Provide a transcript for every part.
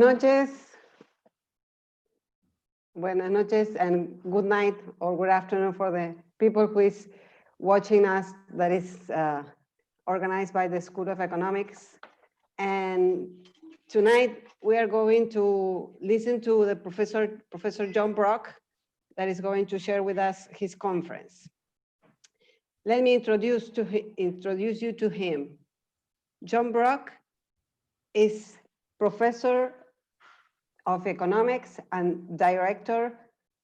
noches. Buenas noches and good night or good afternoon for the people who is watching us that is organized by the School of Economics. And tonight we are going to listen to the Professor John Brock that is going to share with us his conference. Let me introduce you to him. John Brock is Professor of Economics and Director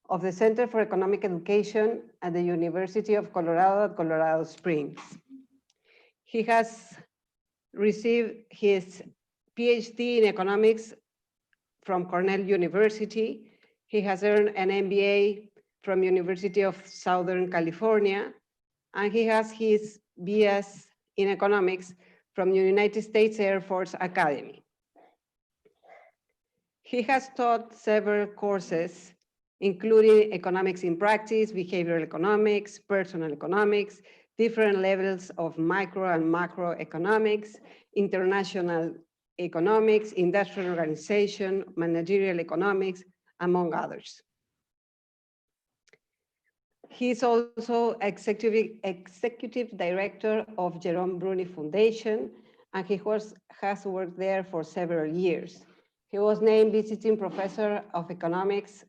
of the Center for Economic Education at the University of Colorado at Colorado Springs. He has received his PhD in economics from Cornell University. He has earned an MBA from University of Southern California, and he has his BS in economics from the United States Air Force Academy. He has taught several courses, including economics in practice, behavioral economics, personal economics, different levels of micro and macro economics, international economics, industrial organization, managerial economics, among others. He's also executive director of Jerome Bruni Foundation, and he has worked there for several years. He was named visiting professor of economics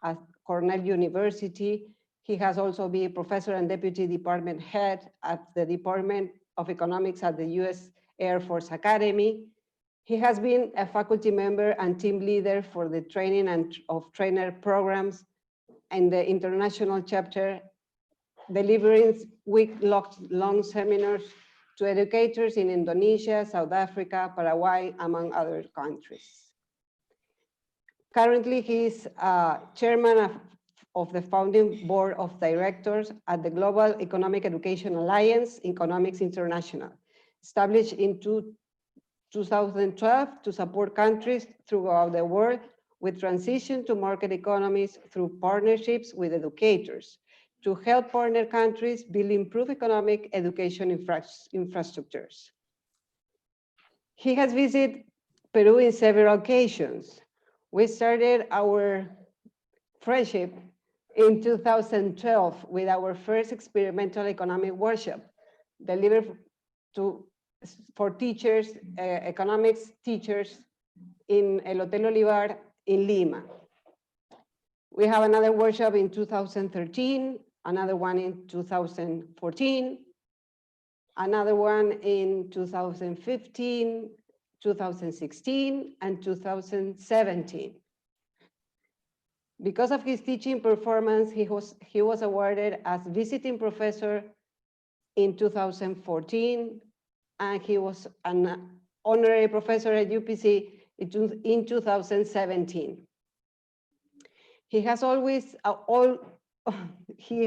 at Cornell University. He has also been professor and deputy department head at the Department of Economics at the US Air Force Academy. He has been a faculty member and team leader for the training of trainer programs and the international chapter, delivering week-long seminars to educators in Indonesia, South Africa, Paraguay, among other countries. Currently, he is chairman of the founding board of directors at the Global Economic Education Alliance, Economics International, established in 2012 to support countries throughout the world with transition to market economies through partnerships with educators to help partner countries build improved economic education infrastructures. He has visited Peru in several occasions. We started our friendship in 2012 with our first experimental economic workshop delivered for teachers, economics teachers in El Hotel Olivar in Lima. We have another workshop in 2013, another one in 2014, another one in 2015, 2016, and 2017. Because of his teaching performance, he was awarded as visiting professor in 2014, and he was an honorary professor at UPC in 2017. He has always, he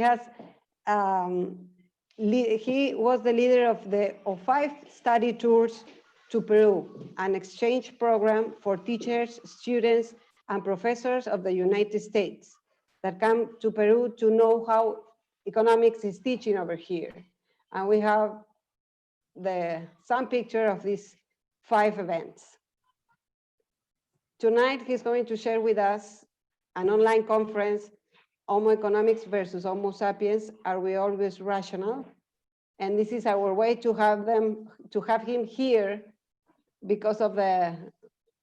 was the leader of 5 study tours to Peru, an exchange program for teachers, students, and professors of the United States that come to Peru to know how economics is teaching over here. And we have some picture of these 5 events. Tonight, he's going to share with us an online conference, Homo economics versus Homo sapiens, are we always rational? And this is our way to have him here because of the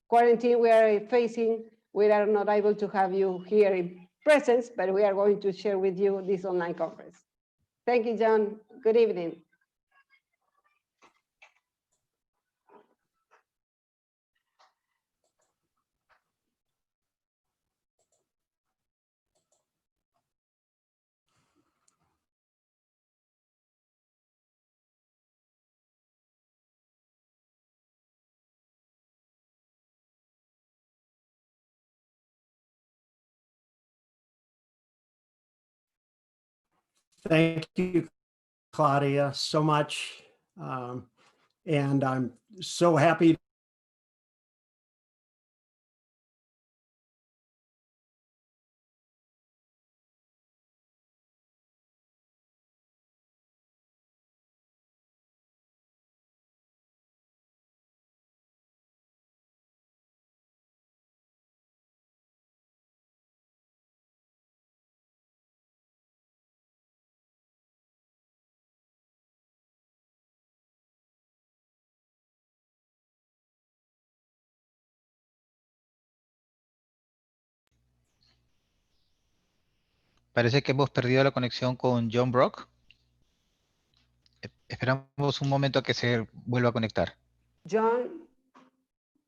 quarantine we are facing. We are not able to have you here in presence, but we are going to share with you this online conference. Thank you, John. Good evening. Thank you, Claudia, so much. And I'm so happy Parece que hemos perdido la conexión con John Brock. Esperamos un momento a que se vuelva a conectar. John,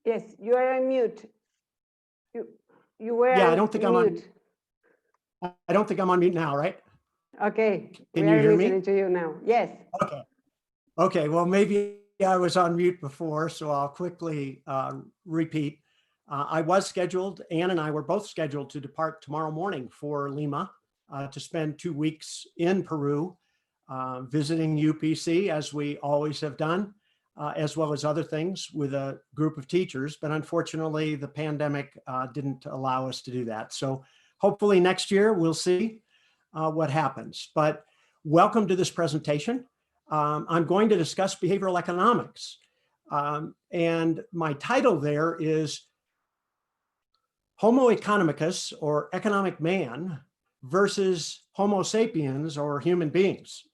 yes, you are on mute. You were Yeah, I on don't think I'm on. mute. I don't think I'm on mute now, right? Okay, Can we you are hear listening me? to you now. Yes. Okay. Okay, well, maybe I was on mute before, so I'll quickly repeat. I was scheduled, Ann and I were both scheduled to depart tomorrow morning for Lima to spend 2 weeks in Peru, visiting UPC as we always have done, as well as other things with a group of teachers. But unfortunately, the pandemic didn't allow us to do that. So hopefully next year we'll see what happens. But welcome to this presentation. I'm going to discuss behavioral economics. And my title there is Homo economicus, or economic man, versus Homo sapiens, or human beings.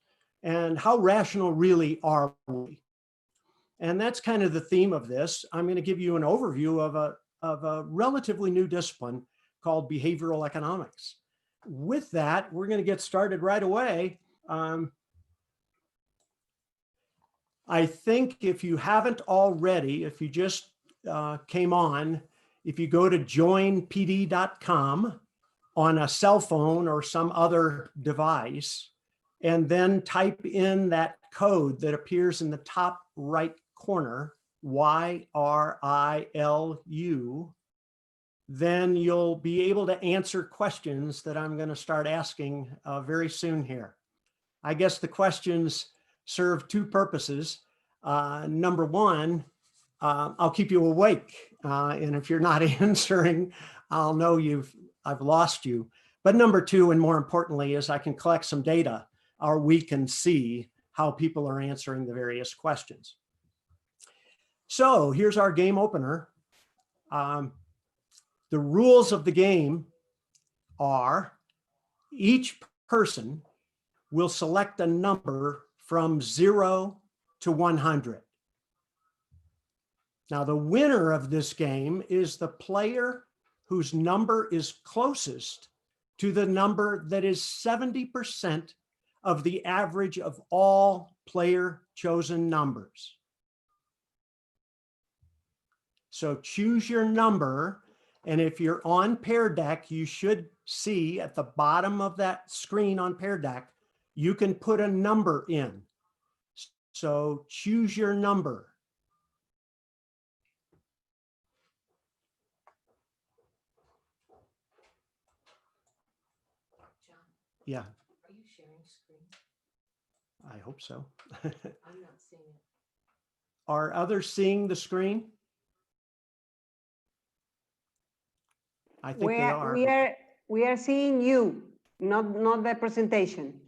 And how rational really are we? And that's kind of the theme of this. I'm going to give you an overview of a relatively new discipline called behavioral economics. With that, we're going to get started right away. I think if you haven't already, if you just came on, if you go to joinpd.com on a cell phone or some other device, and then type in that code that appears in the top right corner, YRILU, then you'll be able to answer questions that I'm going to start asking very soon here. I guess the questions serve two purposes. Number one, I'll keep you awake. And if you're not answering, I'll know I've lost you. But number two, and more importantly, is I can collect some data, or we can see how people are answering the various questions. So here's our game opener. The rules of the game are each person will select a number from 0 to 100. Now, the winner of this game is the player whose number is closest to the number that is 70% of the average of all player chosen numbers. So choose your number, and if you're on Pear Deck, you should see at the bottom of that screen on Pear Deck, you can put a number in. So choose your number. Yeah. Are you sharing screen? I hope so. I'm not seeing it. Are others seeing the screen? I think they are. We are seeing you, not the presentation.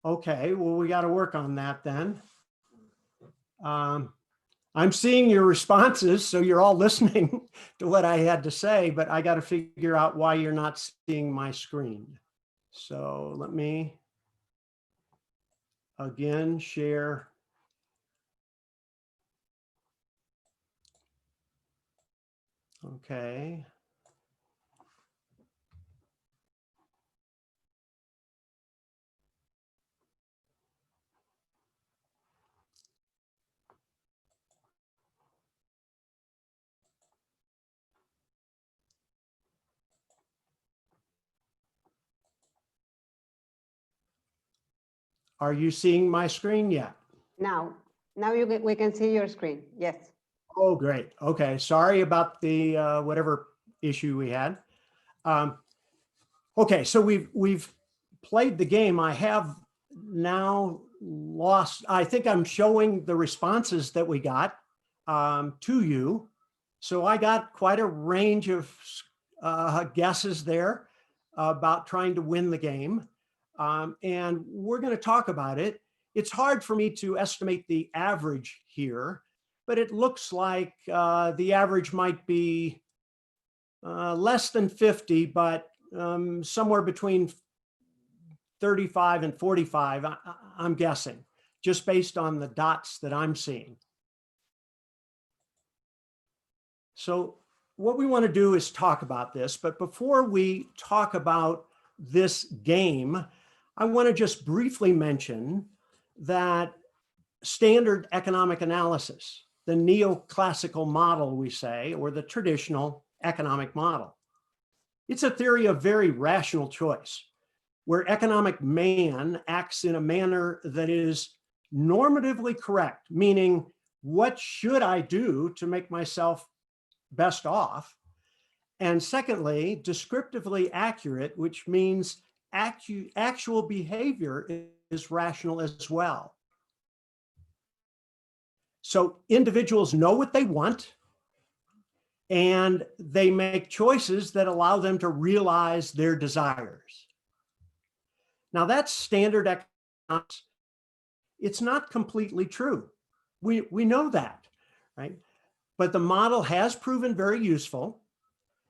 Okay, well, we got to work on that then. I'm seeing your responses, so you're all listening to what I had to say, but I got to figure out why you're not seeing my screen. So let me again share. Okay. Are you seeing my screen yet? Now we can see your screen. Yes. Oh, great. Okay. Sorry about the whatever issue we had. Okay, so we've played the game. I have now lost. I think I'm showing the responses that we got to you. So I got quite a range of guesses there about trying to win the game. And we're going to talk about it. It's hard for me to estimate the average here, but it looks like the average might be less than 50, but somewhere between 35 and 45, I'm guessing, just based on the dots that I'm seeing. So what we want to do is talk about this, but before we talk about this game, I want to just briefly mention that standard economic analysis, the neoclassical model, we say, or the traditional economic model. It's a theory of very rational choice, where economic man acts in a manner that is normatively correct, meaning what should I do to make myself best off? And secondly, descriptively accurate, which means actual behavior is rational as well. So individuals know what they want, and they make choices that allow them to realize their desires. Now that's standard economics. It's not completely true. We know that, right? But the model has proven very useful.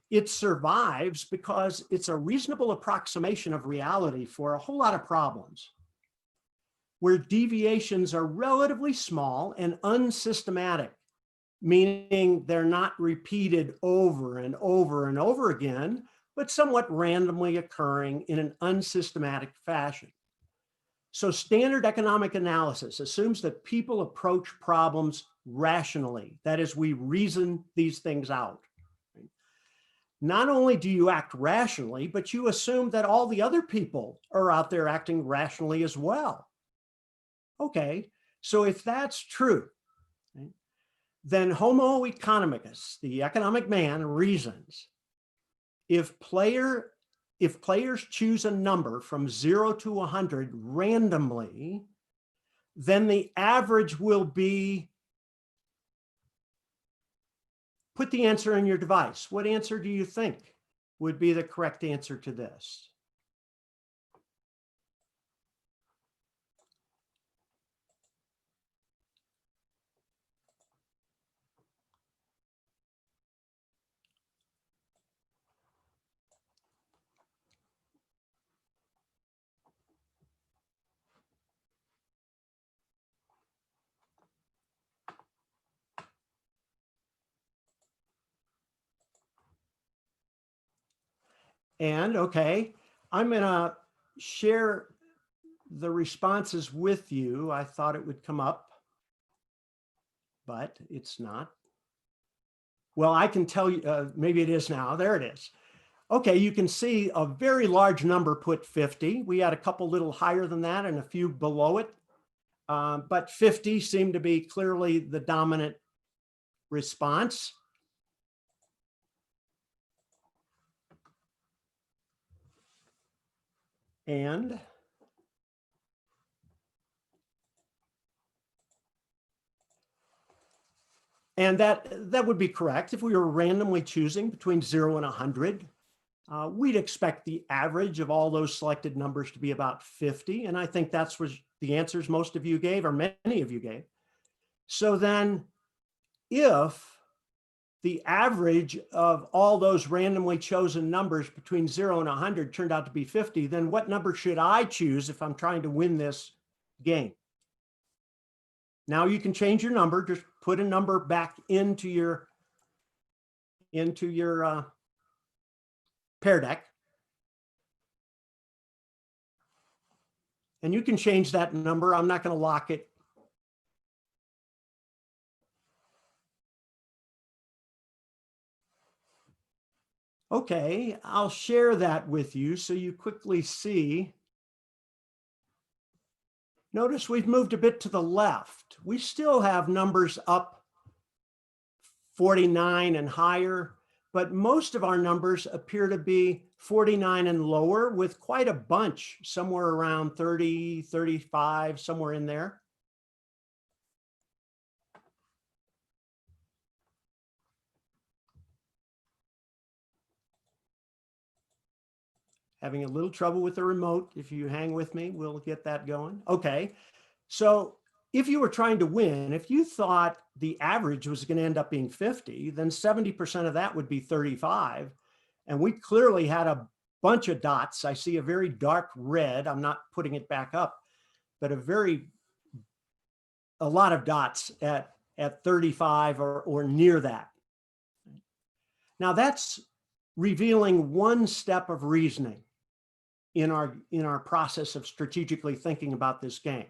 It survives because it's a reasonable approximation of reality for a whole lot of problems, where deviations are relatively small and unsystematic, meaning they're not repeated over and over and over again, but somewhat randomly occurring in an unsystematic fashion. So standard economic analysis assumes that people approach problems rationally. That is, we reason these things out. Not only do you act rationally, but you assume that all the other people are out there acting rationally as well. Okay, so if that's true, right, then Homo economicus, the economic man, reasons if players choose a number from 0 to 100 randomly, then the average will be, put the answer in your device. What answer do you think would be the correct answer to this? And okay, I'm gonna share the responses with you. I thought it would come up, but it's not. Well, I can tell you, maybe it is now. There it is. Okay, you can see a very large number put 50. We had a couple little higher than that and a few below it, but 50 seemed to be clearly the dominant response. And that would be correct. If we were randomly choosing between 0 and 100, we'd expect the average of all those selected numbers to be about 50. And I think that's what the answers most of you gave, or many of you gave. So then if the average of all those randomly chosen numbers between 0 and 100 turned out to be 50, then what number should I choose if I'm trying to win this game? Now you can change your number, just put a number back into your Pear Deck. And you can change that number. I'm not going to lock it. Okay, I'll share that with you so you quickly see. Notice we've moved a bit to the left. We still have numbers up 49 and higher, but most of our numbers appear to be 49 and lower, with quite a bunch, somewhere around 30, 35, somewhere in there. Having a little trouble with the remote. If you hang with me, we'll get that going. Okay, so if you were trying to win, if you thought the average was going to end up being 50, then 70% of that would be 35. And we clearly had a bunch of dots. I see a very dark red. I'm not putting it back up, but a lot of dots at 35 or near that. Now that's revealing one step of reasoning. in our process of strategically thinking about this game.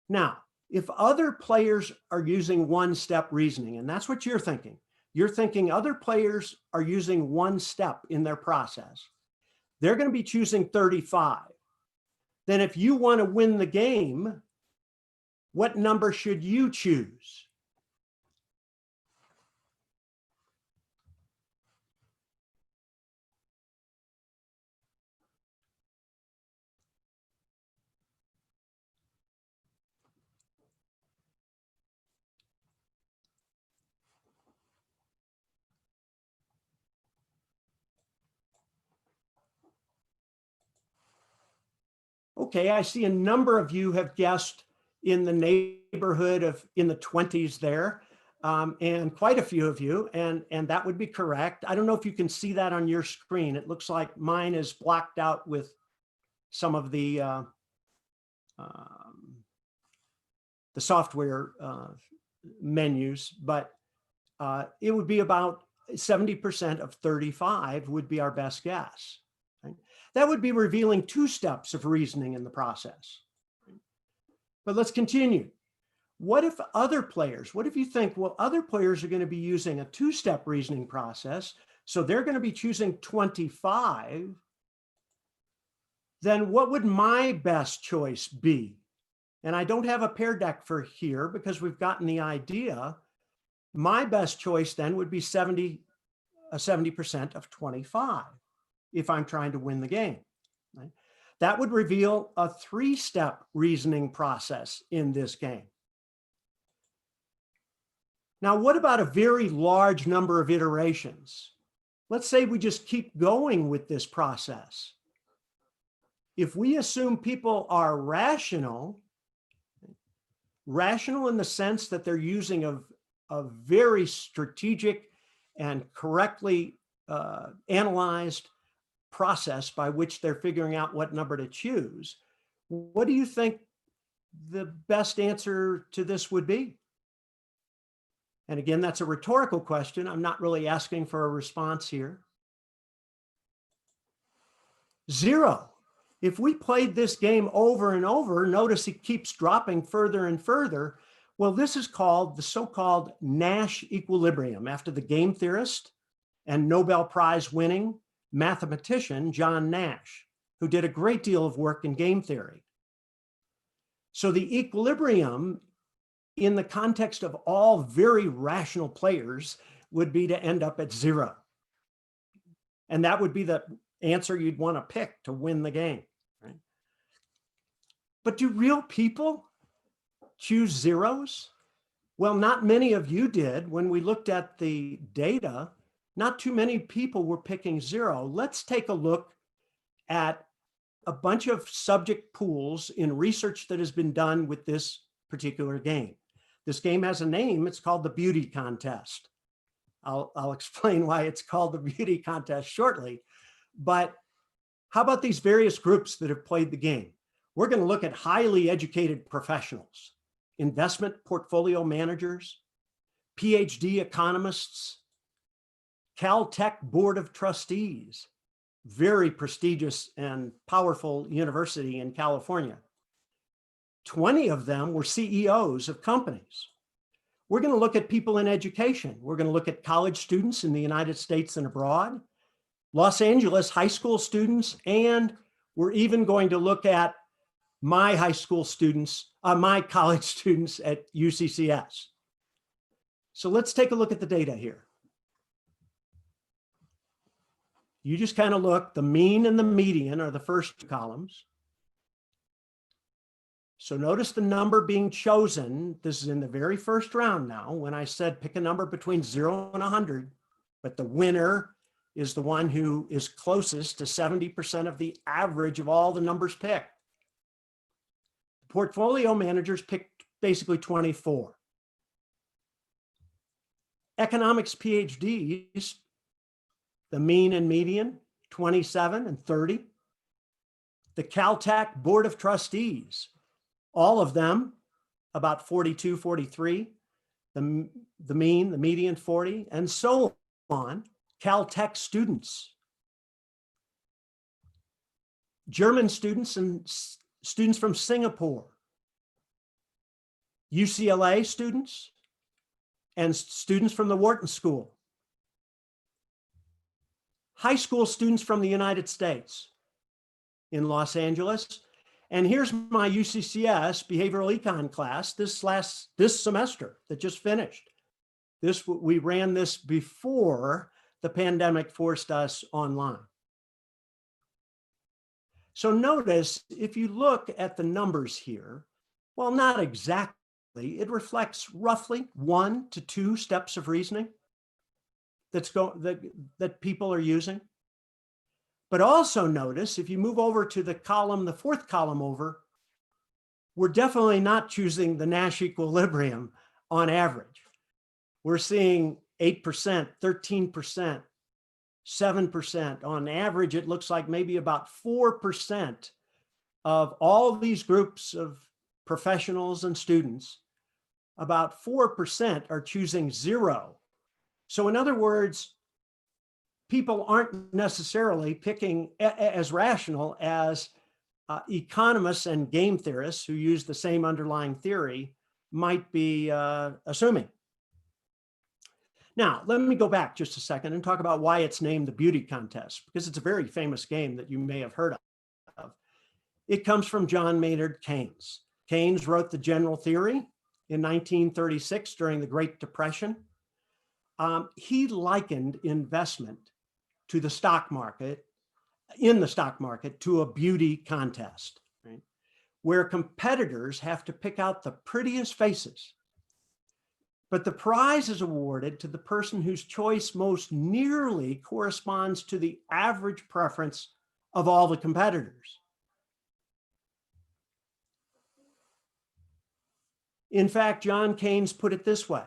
Now, if other players are using one-step reasoning, and that's what you're thinking other players are using one step in their process, they're going to be choosing 35. Then if you want to win the game, what number should you choose? Okay, I see a number of you have guessed in the neighborhood of in the 20s there, and quite a few of you, and that would be correct. I don't know if you can see that on your screen. It looks like mine is blacked out with some of the software menus, but it would be about 70% of 35 would be our best guess. Right? That would be revealing two steps of reasoning in the process. But let's continue. What if other players, what if you think, well, other players are going to be using a two-step reasoning process, so they're going to be choosing 25, then what would my best choice be? And I don't have a pair deck for here because we've gotten the idea. My best choice then would be 70% of 25 if I'm trying to win the game. Right? That would reveal a three-step reasoning process in this game. Now, what about a very large number of iterations? Let's say we just keep going with this process. If we assume people are rational in the sense that they're using a very strategic and correctly analyzed process by which they're figuring out what number to choose, what do you think the best answer to this would be? And again, that's a rhetorical question. I'm not really asking for a response here. 0. If we played this game over and over, notice it keeps dropping further and further. Well, this is called the so-called Nash equilibrium, after the game theorist and Nobel Prize winning mathematician John Nash, who did a great deal of work in game theory. So the equilibrium in the context of all very rational players would be to end up at 0. And that would be the answer you'd want to pick to win the game. Right? But do real people choose zeros? Well, not many of you did. When we looked at the data, not too many people were picking 0. Let's take a look at a bunch of subject pools in research that has been done with this particular game. This game has a name. It's called the beauty contest. I'll explain why it's called the beauty contest shortly. But how about these various groups that have played the game? We're going to look at highly educated professionals, investment portfolio managers, PhD economists, Caltech Board of Trustees, very prestigious and powerful university in California. 20 of them were CEOs of companies. We're going to look at people in education. We're going to look at college students in the United States and abroad, Los Angeles high school students, and we're even going to look at my high school students, my college students at UCCS. So let's take a look at the data here. You just kind of look, the mean and the median are the first two columns. So notice the number being chosen. This is in the very first round now, when I said pick a number between 0 and 100, but the winner is the one who is closest to 70% of the average of all the numbers picked. Portfolio managers picked basically 24. Economics PhDs, the mean and median, 27 and 30. The Caltech Board of Trustees, all of them about 42, 43. The mean, the median, 40, and so on. Caltech students. German students and students from Singapore, UCLA students, and students from the Wharton School, high school students from the United States in Los Angeles. And here's my UCCS behavioral econ class this semester that just finished. We ran this before the pandemic forced us online. So notice, if you look at the numbers here, well, not exactly, it reflects roughly 1 to 2 steps of reasoning that people are using. But also notice, if you move over to the fourth column over, we're definitely not choosing the Nash equilibrium on average. We're seeing 8%, 13%, 7%. On average, it looks like maybe about 4% of all these groups of professionals and students, about 4% are choosing 0. So in other words, people aren't necessarily picking as rational as economists and game theorists who use the same underlying theory might be assuming. Now, let me go back just a second and talk about why it's named the beauty contest, because it's a very famous game that you may have heard of. It comes from John Maynard Keynes. Keynes wrote the general theory in 1936 during the Great Depression. He likened investment to the stock market, to a beauty contest, right? Where competitors have to pick out the prettiest faces. But the prize is awarded to the person whose choice most nearly corresponds to the average preference of all the competitors. In fact, John Keynes put it this way.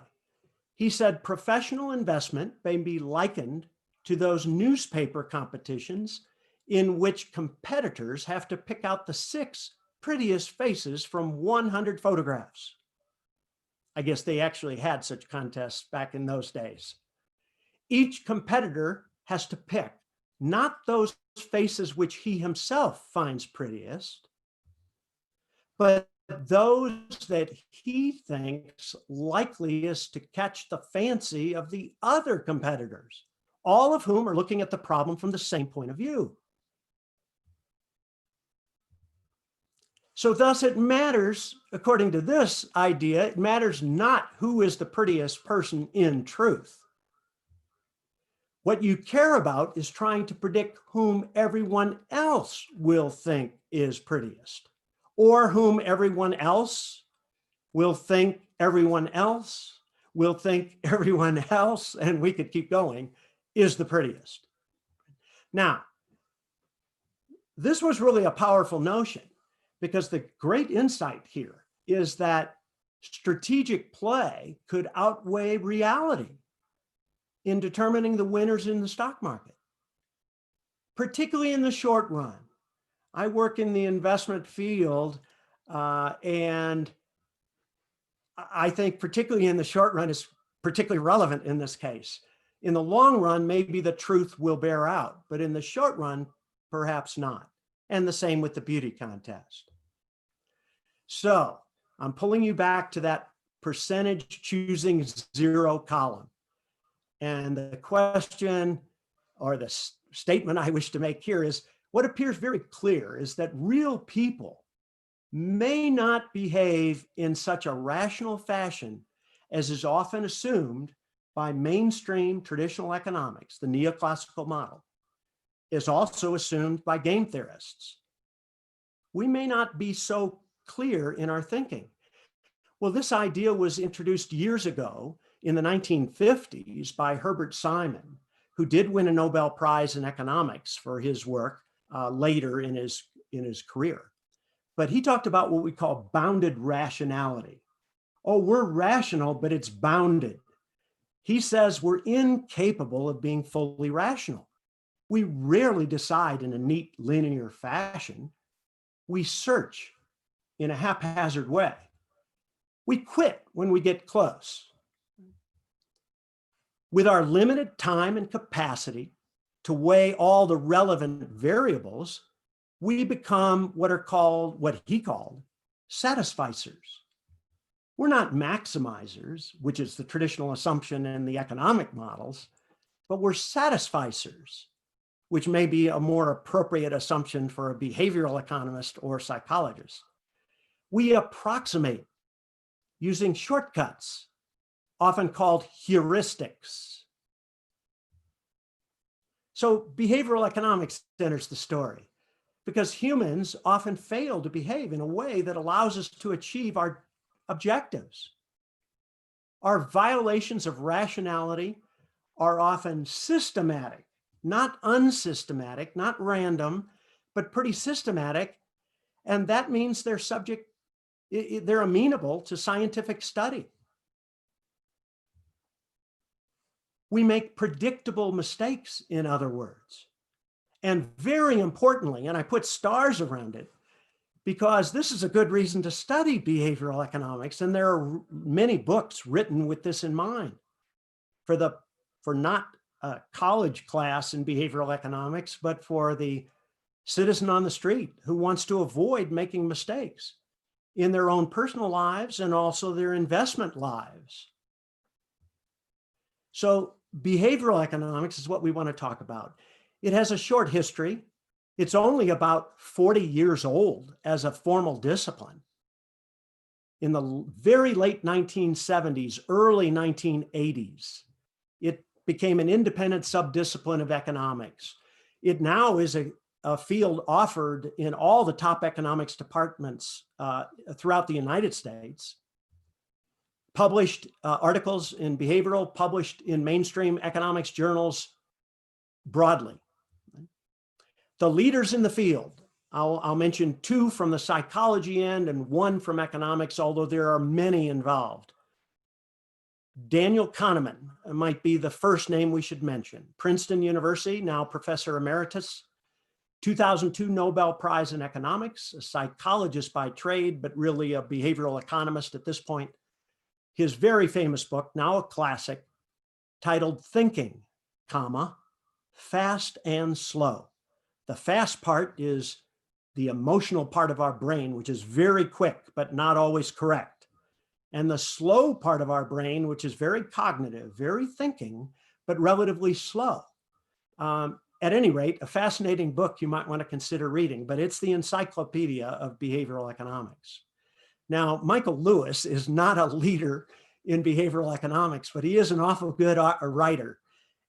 He said, professional investment may be likened to those newspaper competitions in which competitors have to pick out the 6 prettiest faces from 100 photographs. I guess they actually had such contests back in those days. Each competitor has to pick not those faces which he himself finds prettiest, but those that he thinks likeliest to catch the fancy of the other competitors, all of whom are looking at the problem from the same point of view. So thus it matters, according to this idea, it matters not who is the prettiest person in truth. What you care about is trying to predict whom everyone else will think is prettiest, or whom everyone else will think everyone else will think everyone else, and we could keep going, is the prettiest. Now, this was really a powerful notion, because the great insight here is that strategic play could outweigh reality in determining the winners in the stock market, particularly in the short run. I work in the investment field, and I think particularly in the short run is particularly relevant in this case. In the long run, maybe the truth will bear out, but in the short run, perhaps not. And the same with the beauty contest. So I'm pulling you back to that percentage choosing 0 column. And the question or the statement I wish to make here is, what appears very clear is that real people may not behave in such a rational fashion as is often assumed by mainstream traditional economics. The neoclassical model is also assumed by game theorists. We may not be so clear in our thinking. Well, this idea was introduced years ago in the 1950s by Herbert Simon, who did win a Nobel Prize in economics for his work later in his career. But he talked about what we call bounded rationality. Oh, we're rational, but it's bounded. He says we're incapable of being fully rational. We rarely decide in a neat linear fashion. We search in a haphazard way. We quit when we get close. With our limited time and capacity to weigh all the relevant variables, we become what he called satisficers. We're not maximizers, which is the traditional assumption in the economic models, but we're satisficers, which may be a more appropriate assumption for a behavioral economist or psychologist. We approximate using shortcuts, often called heuristics. So behavioral economics enters the story because humans often fail to behave in a way that allows us to achieve our objectives. Our violations of rationality are often systematic, not unsystematic, not random, but pretty systematic. And that means they're amenable to scientific study. We make predictable mistakes, in other words. And very importantly, and I put stars around it, because this is a good reason to study behavioral economics, and there are many books written with this in mind. For not a college class in behavioral economics, but for the citizen on the street who wants to avoid making mistakes in their own personal lives and also their investment lives. So behavioral economics is what we want to talk about. It has a short history. It's only about 40 years old as a formal discipline. In the very late 1970s, early 1980s, it became an independent subdiscipline of economics. It now is a field offered in all the top economics departments throughout the United States. Published articles in behavioral, published in mainstream economics journals broadly. The leaders in the field, I'll mention two from the psychology end and one from economics, although there are many involved. Daniel Kahneman might be the first name we should mention. Princeton University, now Professor Emeritus, 2002 Nobel Prize in Economics, a psychologist by trade, but really a behavioral economist at this point. His very famous book, now a classic, titled Thinking, Fast and Slow. The fast part is the emotional part of our brain, which is very quick, but not always correct. And the slow part of our brain, which is very cognitive, very thinking, but relatively slow. At any rate, a fascinating book you might want to consider reading, but it's the encyclopedia of behavioral economics. Now, Michael Lewis is not a leader in behavioral economics, but he is an awful good writer.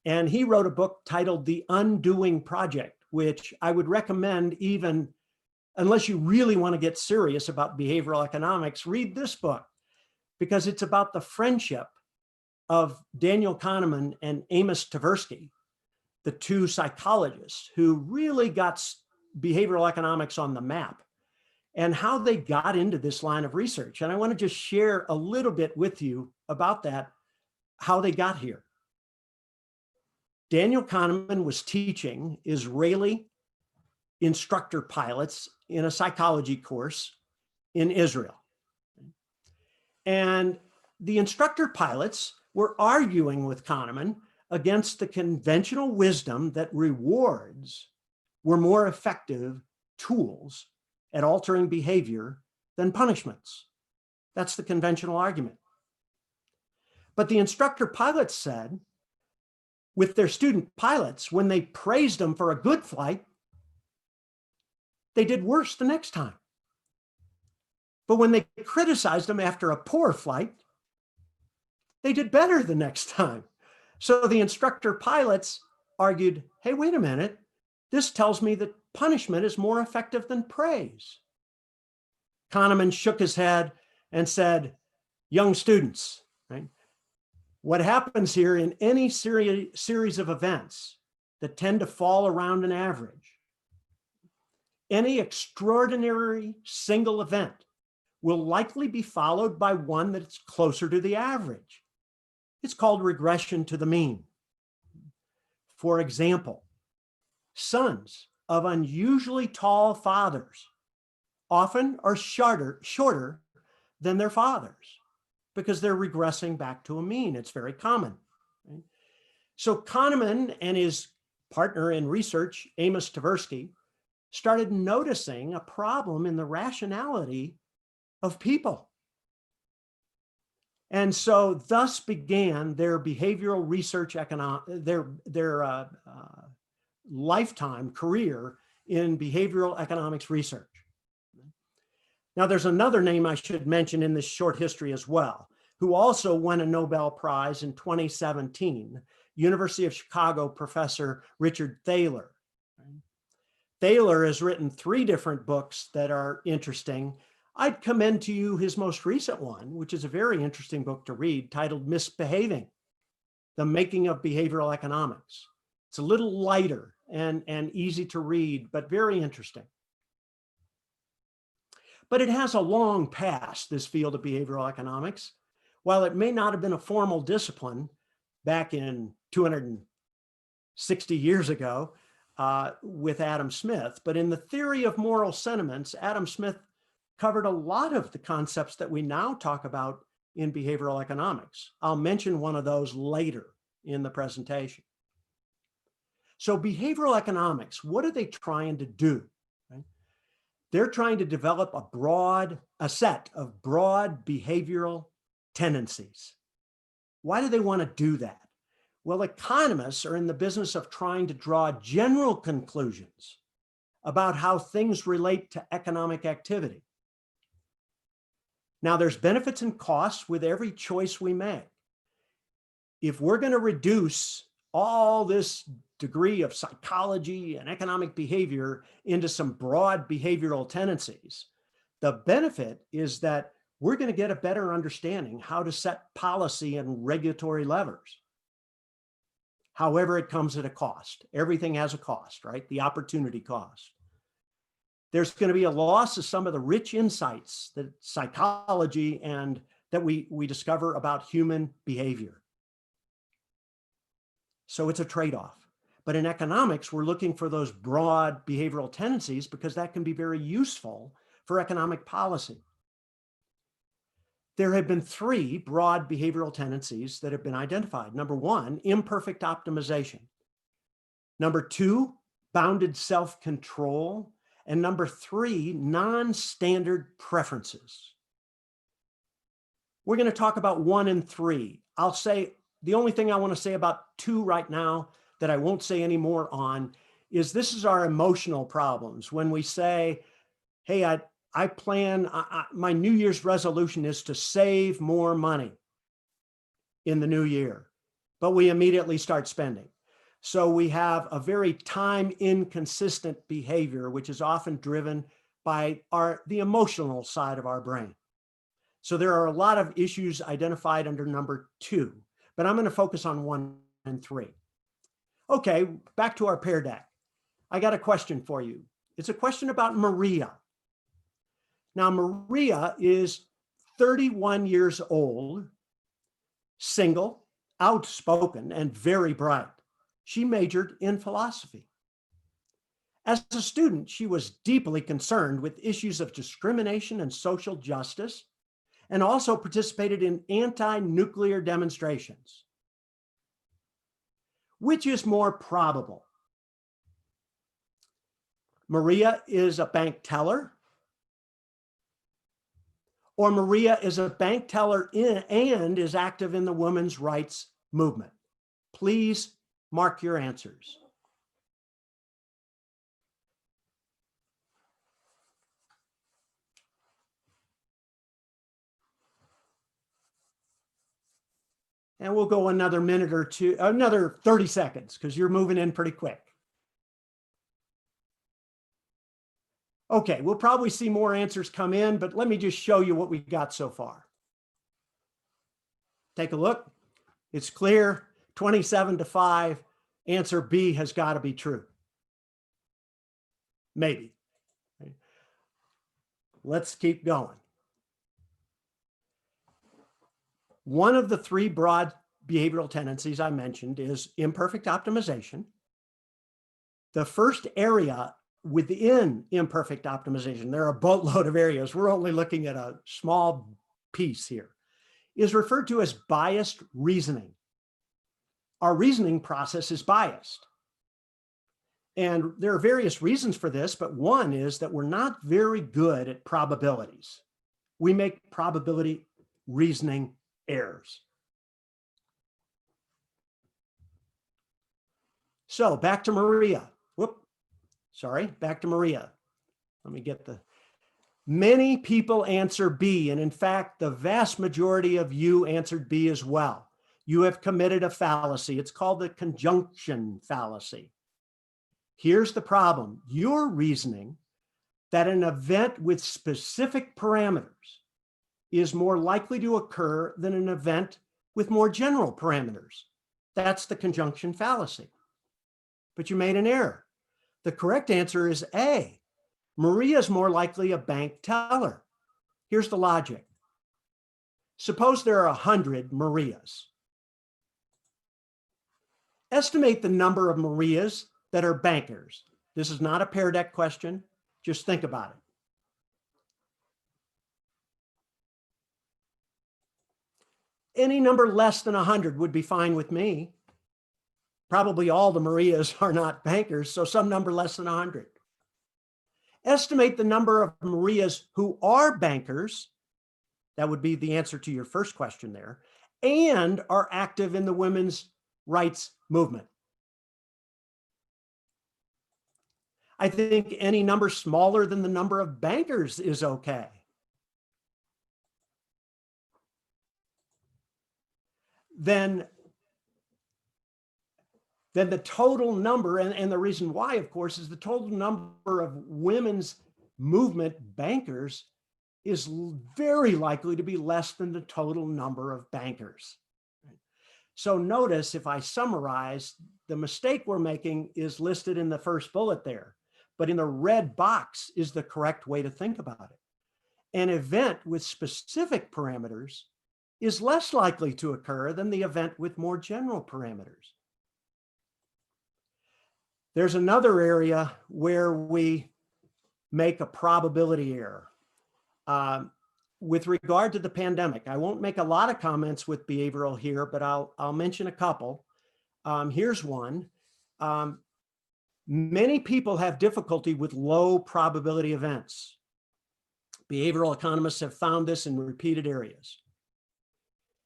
And he wrote a book titled The Undoing Project, which I would recommend even, unless you really want to get serious about behavioral economics, read this book, because it's about the friendship of Daniel Kahneman and Amos Tversky, the two psychologists who really got behavioral economics on the map, and how they got into this line of research. And I want to just share a little bit with you about that, how they got here. Daniel Kahneman was teaching Israeli instructor pilots in a psychology course in Israel. And the instructor pilots were arguing with Kahneman against the conventional wisdom that rewards were more effective tools at altering behavior than punishments. That's the conventional argument. But the instructor pilots said, with their student pilots, when they praised them for a good flight, they did worse the next time. But when they criticized them after a poor flight, they did better the next time. So the instructor pilots argued, hey, wait a minute, this tells me that punishment is more effective than praise. Kahneman shook his head and said, young students, right? What happens here in any series of events that tend to fall around an average, any extraordinary single event will likely be followed by one that's closer to the average. It's called regression to the mean. For example, sons of unusually tall fathers often are shorter than their fathers because they're regressing back to a mean. It's very common. Right? So Kahneman and his partner in research, Amos Tversky, started noticing a problem in the rationality of people. And so thus began their behavioral research, their lifetime career in behavioral economics research. Now, there's another name I should mention in this short history as well, who also won a Nobel Prize in 2017, University of Chicago professor Richard Thaler. Thaler has written 3 different books that are interesting. I'd commend to you his most recent one, which is a very interesting book to read, titled Misbehaving: The Making of Behavioral Economics. It's a little lighter and easy to read, but very interesting. But it has a long past, this field of behavioral economics. While it may not have been a formal discipline back in 260 years ago with Adam Smith, but in the theory of moral sentiments, Adam Smith covered a lot of the concepts that we now talk about in behavioral economics. I'll mention one of those later in the presentation. So behavioral economics, what are they trying to do? Right? They're trying to develop a set of broad behavioral tendencies. Why do they want to do that? Well, economists are in the business of trying to draw general conclusions about how things relate to economic activity. Now, there's benefits and costs with every choice we make. If we're going to reduce all this degree of psychology and economic behavior into some broad behavioral tendencies, the benefit is that we're going to get a better understanding how to set policy and regulatory levers. However, it comes at a cost. Everything has a cost, right? The opportunity cost. There's going to be a loss of some of the rich insights that psychology and that we discover about human behavior. So it's a trade-off. But in economics, we're looking for those broad behavioral tendencies because that can be very useful for economic policy. There have been 3 broad behavioral tendencies that have been identified. Number 1, imperfect optimization. Number 2, bounded self-control. And number 3, non-standard preferences. We're going to talk about 1 and 3. I'll say the only thing I want to say about 2 right now that I won't say any more on is this is our emotional problems. When we say, hey, I plan, my New Year's resolution is to save more money in the new year, but we immediately start spending. So we have a very time inconsistent behavior, which is often driven by the emotional side of our brain. So there are a lot of issues identified under number 2, but I'm going to focus on 1 and 3. Okay, back to our Pear Deck. I got a question for you. It's a question about Maria. Now, Maria is 31 years old, single, outspoken, and very bright. She majored in philosophy. As a student, she was deeply concerned with issues of discrimination and social justice, and also participated in anti-nuclear demonstrations. Which is more probable? Maria is a bank teller, or Maria is a bank teller and is active in the women's rights movement? Please mark your answers. And we'll go another minute or two, another 30 seconds, because you're moving in pretty quick. Okay, we'll probably see more answers come in, but let me just show you what we got so far. Take a look. It's clear, 27-5. Answer B has got to be true. Maybe. Let's keep going. One of the 3 broad behavioral tendencies I mentioned is imperfect optimization. The first area within imperfect optimization, there are a boatload of areas, we're only looking at a small piece here, is referred to as biased reasoning. Our reasoning process is biased. And there are various reasons for this, but one is that we're not very good at probabilities. We make probability reasoning errors. So back to Maria. Back to Maria. Let me get the, many people answer B. And in fact, the vast majority of you answered B as well. You have committed a fallacy. It's called the conjunction fallacy. Here's the problem. You're reasoning that an event with specific parameters is more likely to occur than an event with more general parameters. That's the conjunction fallacy. But you made an error. The correct answer is A. Maria is more likely a bank teller. Here's the logic. Suppose there are 100 Marias. Estimate the number of Marias that are bankers. This is not a Pear Deck question. Just think about it. Any number less than 100 would be fine with me. Probably all the Marias are not bankers, so some number less than 100. Estimate the number of Marias who are bankers. That would be the answer to your first question there, and are active in the women's rights movement. I think any number smaller than the number of bankers is okay. Then the total number, and the reason why, of course, is the total number of women's movement bankers is very likely to be less than the total number of bankers. So notice, if I summarize, the mistake we're making is listed in the first bullet there, but in the red box is the correct way to think about it. An event with specific parameters is less likely to occur than the event with more general parameters. There's another area where we make a probability error. With regard to the pandemic, I won't make a lot of comments with behavioral here, but I'll mention a couple. Here's one. Many people have difficulty with low probability events. Behavioral economists have found this in repeated areas.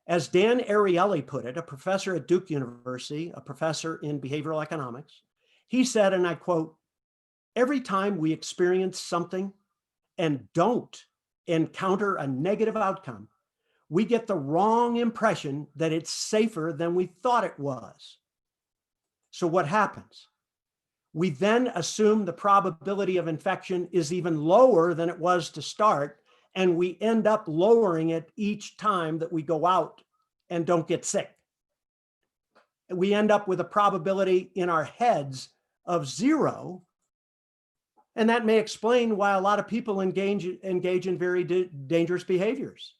As Dan Ariely put it, a professor at Duke University, a professor in behavioral economics, he said, and I quote, "Every time we experience something and don't encounter a negative outcome, we get the wrong impression that it's safer than we thought it was. So what happens? We then assume the probability of infection is even lower than it was to start, and we end up lowering it each time that we go out and don't get sick. We end up with a probability in our heads of 0. And that may explain why a lot of people engage in very dangerous behaviors.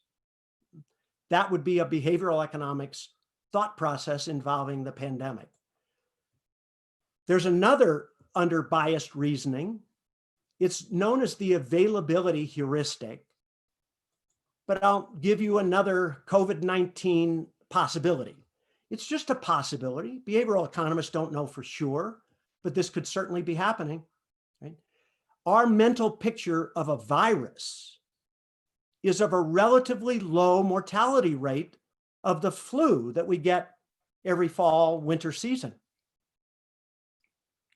That would be a behavioral economics thought process involving the pandemic. There's another under biased reasoning. It's known as the availability heuristic, but I'll give you another COVID-19 possibility. It's just a possibility. Behavioral economists don't know for sure, but this could certainly be happening. Right? Our mental picture of a virus is of a relatively low mortality rate of the flu that we get every fall, winter season.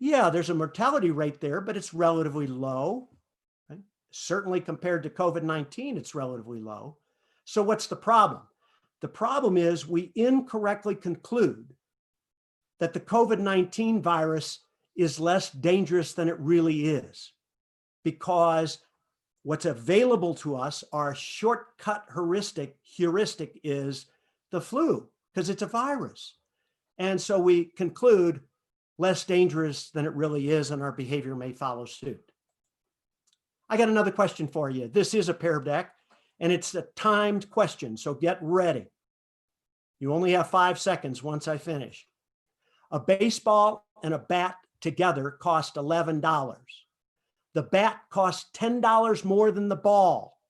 Yeah, there's a mortality rate there, but it's relatively low. Right? Certainly compared to COVID-19, it's relatively low. So what's the problem? The problem is we incorrectly conclude that the COVID-19 virus is less dangerous than it really is, because what's available to us, our shortcut heuristic is the flu, because it's a virus. And so we conclude less dangerous than it really is, and our behavior may follow suit. I got another question for you. This is a Pear Deck, and it's a timed question, so get ready. You only have 5 seconds once I finish. A baseball and a bat together cost $11. The bat costs $10 more than the ball.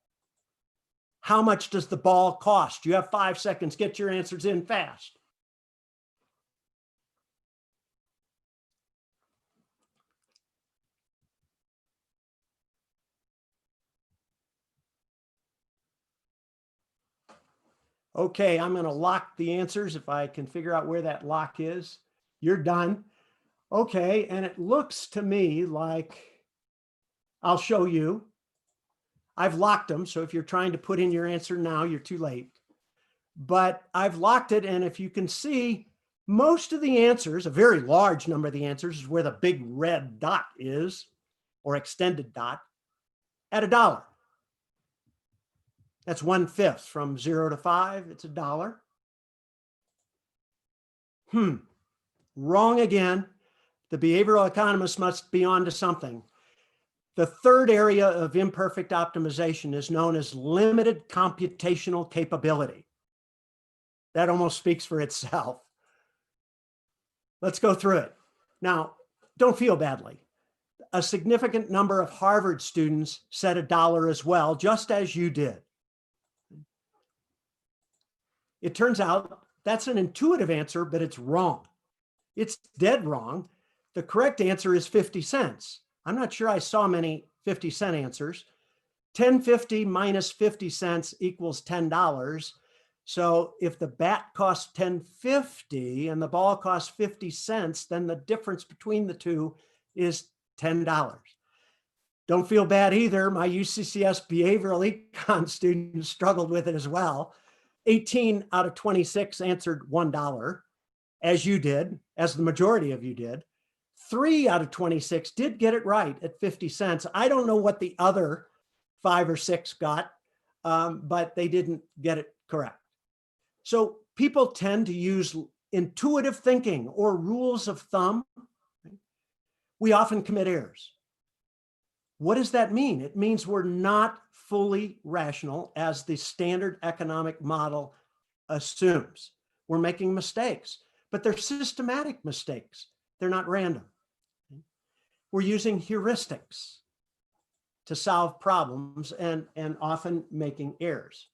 How much does the ball cost? You have 5 seconds. Get your answers in fast. Okay, I'm going to lock the answers if I can figure out where that lock is. You're done. Okay, and it looks to me like, I'll show you. I've locked them, so if you're trying to put in your answer now, you're too late. But I've locked it, and if you can see, most of the answers, a very large number of the answers, is where the big red dot is, or extended dot, at $1. That's 1/5 from 0 to 5. It's $1. Wrong again. The behavioral economist must be on to something. The third area of imperfect optimization is known as limited computational capability. That almost speaks for itself. Let's go through it. Now, don't feel badly. A significant number of Harvard students said $1 as well, just as you did. It turns out that's an intuitive answer, but it's wrong. It's dead wrong. The correct answer is 50 cents. I'm not sure I saw many 50-cent answers. 10.50 minus 50 cents equals $10. So if the bat costs 10.50 and the ball costs 50 cents, then the difference between the two is $10. Don't feel bad either. My UCCS behavioral econ students struggled with it as well. 18 out of 26 answered $1, as you did, as the majority of you did. 3 out of 26 did get it right at 50 cents. I don't know what the other 5 or 6 got, but they didn't get it correct. So people tend to use intuitive thinking or rules of thumb. We often commit errors. What does that mean? It means we're not fully rational as the standard economic model assumes. We're making mistakes, but they're systematic mistakes. They're not random. We're using heuristics to solve problems and often making errors.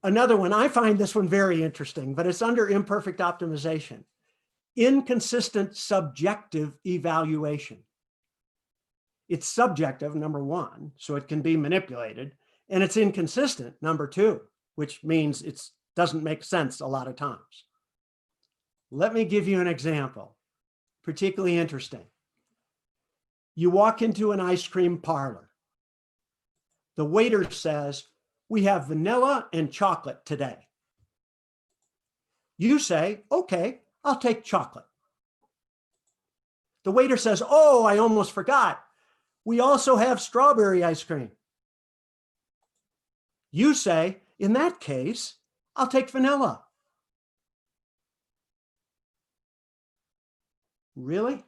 Another one, I find this one very interesting, but it's under imperfect optimization. Inconsistent subjective evaluation. It's subjective, number one, so it can be manipulated, and it's inconsistent, number two, which means it doesn't make sense a lot of times. Let me give you an example, particularly interesting. You walk into an ice cream parlor. The waiter says, "We have vanilla and chocolate today." You say, "Okay, I'll take chocolate." The waiter says, "Oh, I almost forgot. We also have strawberry ice cream." You say, "In that case, I'll take vanilla." Really?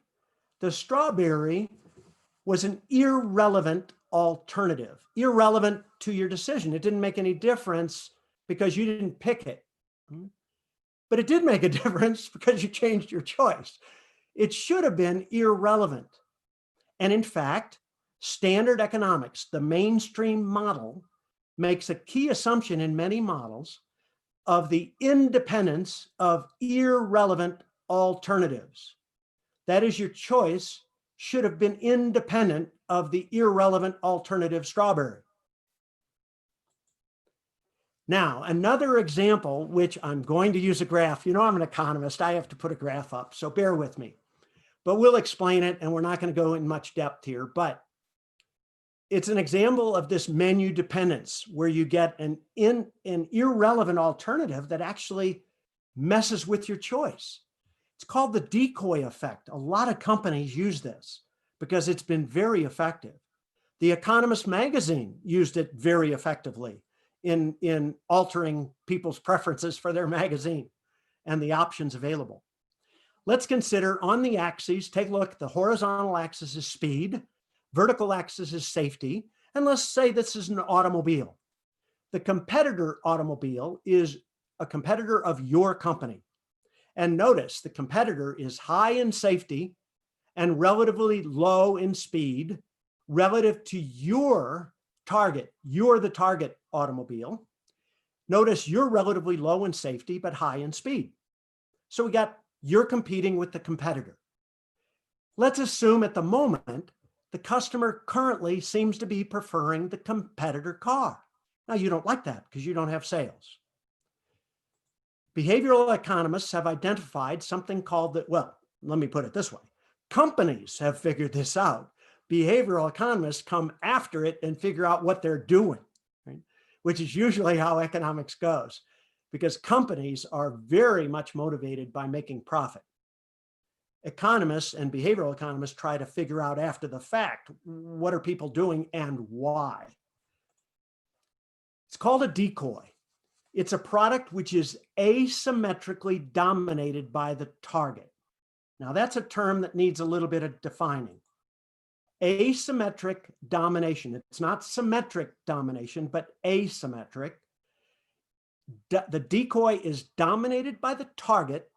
The strawberry was an irrelevant alternative, irrelevant to your decision. It didn't make any difference because you didn't pick it. But it did make a difference because you changed your choice. It should have been irrelevant. And in fact, standard economics, the mainstream model, makes a key assumption in many models of the independence of irrelevant alternatives. That is, your choice should have been independent of the irrelevant alternative strawberry. Now, another example, which I'm going to use a graph. You know, I'm an economist. I have to put a graph up, so bear with me. But we'll explain it, and we're not going to go in much depth here. But it's an example of this menu dependence, where you get an irrelevant alternative that actually messes with your choice. It's called the decoy effect. A lot of companies use this because it's been very effective. The Economist magazine used it very effectively in altering people's preferences for their magazine and the options available. Let's consider on the axes, take a look, the horizontal axis is speed, vertical axis is safety, and let's say this is an automobile. The competitor automobile is a competitor of your company. And notice the competitor is high in safety and relatively low in speed relative to your target. You're the target automobile. Notice you're relatively low in safety, but high in speed. So you're competing with the competitor. Let's assume at the moment, the customer currently seems to be preferring the competitor car. Now, you don't like that because you don't have sales. Behavioral economists have identified something called the, well, let me put it this way. Companies have figured this out. Behavioral economists come after it and figure out what they're doing, right? Which is usually how economics goes, because companies are very much motivated by making profit. Economists and behavioral economists try to figure out after the fact, what are people doing and why? It's called a decoy. It's a product which is asymmetrically dominated by the target. Now, that's a term that needs a little bit of defining. Asymmetric domination. It's not symmetric domination, but asymmetric. The decoy is dominated by the target,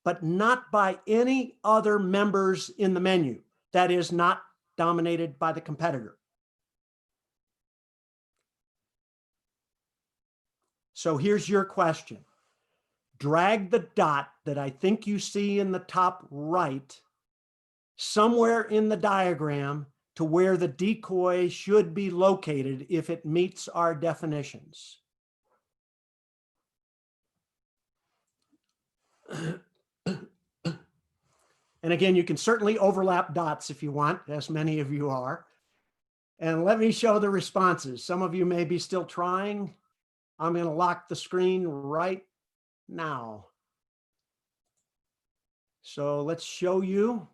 but not by any other members in the menu. That is, not dominated by the competitor. So here's your question. Drag the dot that I think you see in the top right somewhere in the diagram to where the decoy should be located if it meets our definitions. And again, you can certainly overlap dots if you want, as many of you are. And let me show the responses. Some of you may be still trying. I'm going to lock the screen right now. So let's show you.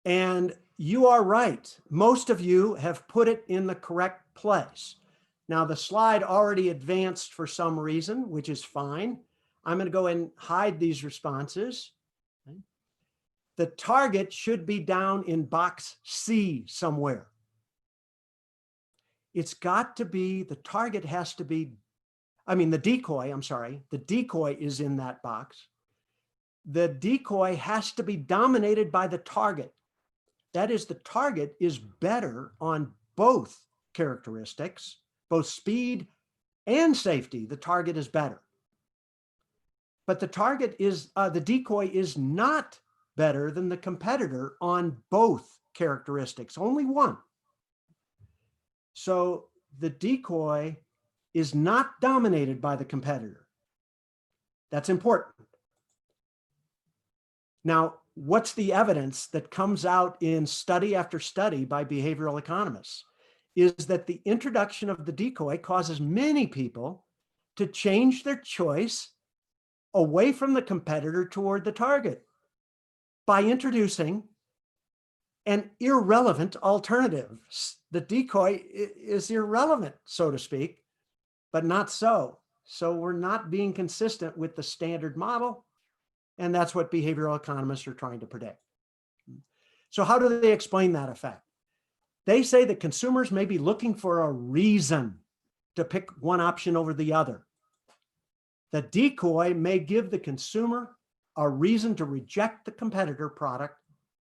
And you are right. Most of you have put it in the correct place. Now, the slide already advanced for some reason, which is fine. I'm going to go and hide these responses. Okay. The target should be down in box C somewhere. It's got to be, the target has to be, the decoy, I'm sorry, the decoy is in that box. The decoy has to be dominated by the target. That is, the target is better on both characteristics, both speed and safety. The target is better. But the target is, the decoy is not better than the competitor on both characteristics, only one. So the decoy is not dominated by the competitor. That's important. Now, what's the evidence that comes out in study after study by behavioral economists is that the introduction of the decoy causes many people to change their choice away from the competitor toward the target by introducing an irrelevant alternative. The decoy is irrelevant, so to speak, but not so. So we're not being consistent with the standard model. And that's what behavioral economists are trying to predict. So how do they explain that effect? They say that consumers may be looking for a reason to pick one option over the other. The decoy may give the consumer a reason to reject the competitor product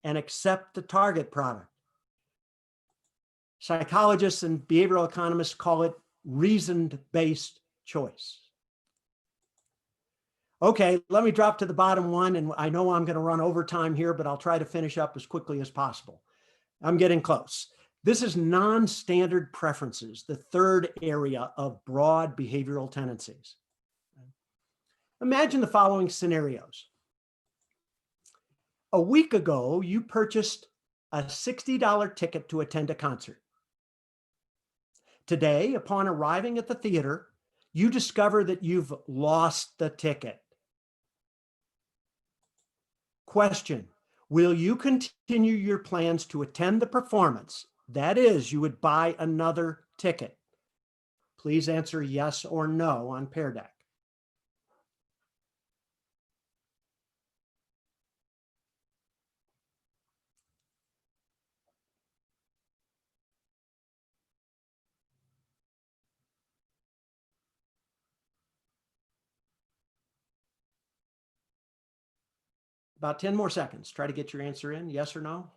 and accept the target product. Psychologists and behavioral economists call it reasoned-based choice. Okay, let me drop to the bottom one, and I know I'm going to run over time here, but I'll try to finish up as quickly as possible. I'm getting close. This is non-standard preferences, the third area of broad behavioral tendencies. Imagine the following scenarios. A week ago, you purchased a $60 ticket to attend a concert. Today, upon arriving at the theater, you discover that you've lost the ticket. Question, will you continue your plans to attend the performance? That is, you would buy another ticket. Please answer yes or no on Pear Deck. About 10 more seconds. Try to get your answer in, yes or no.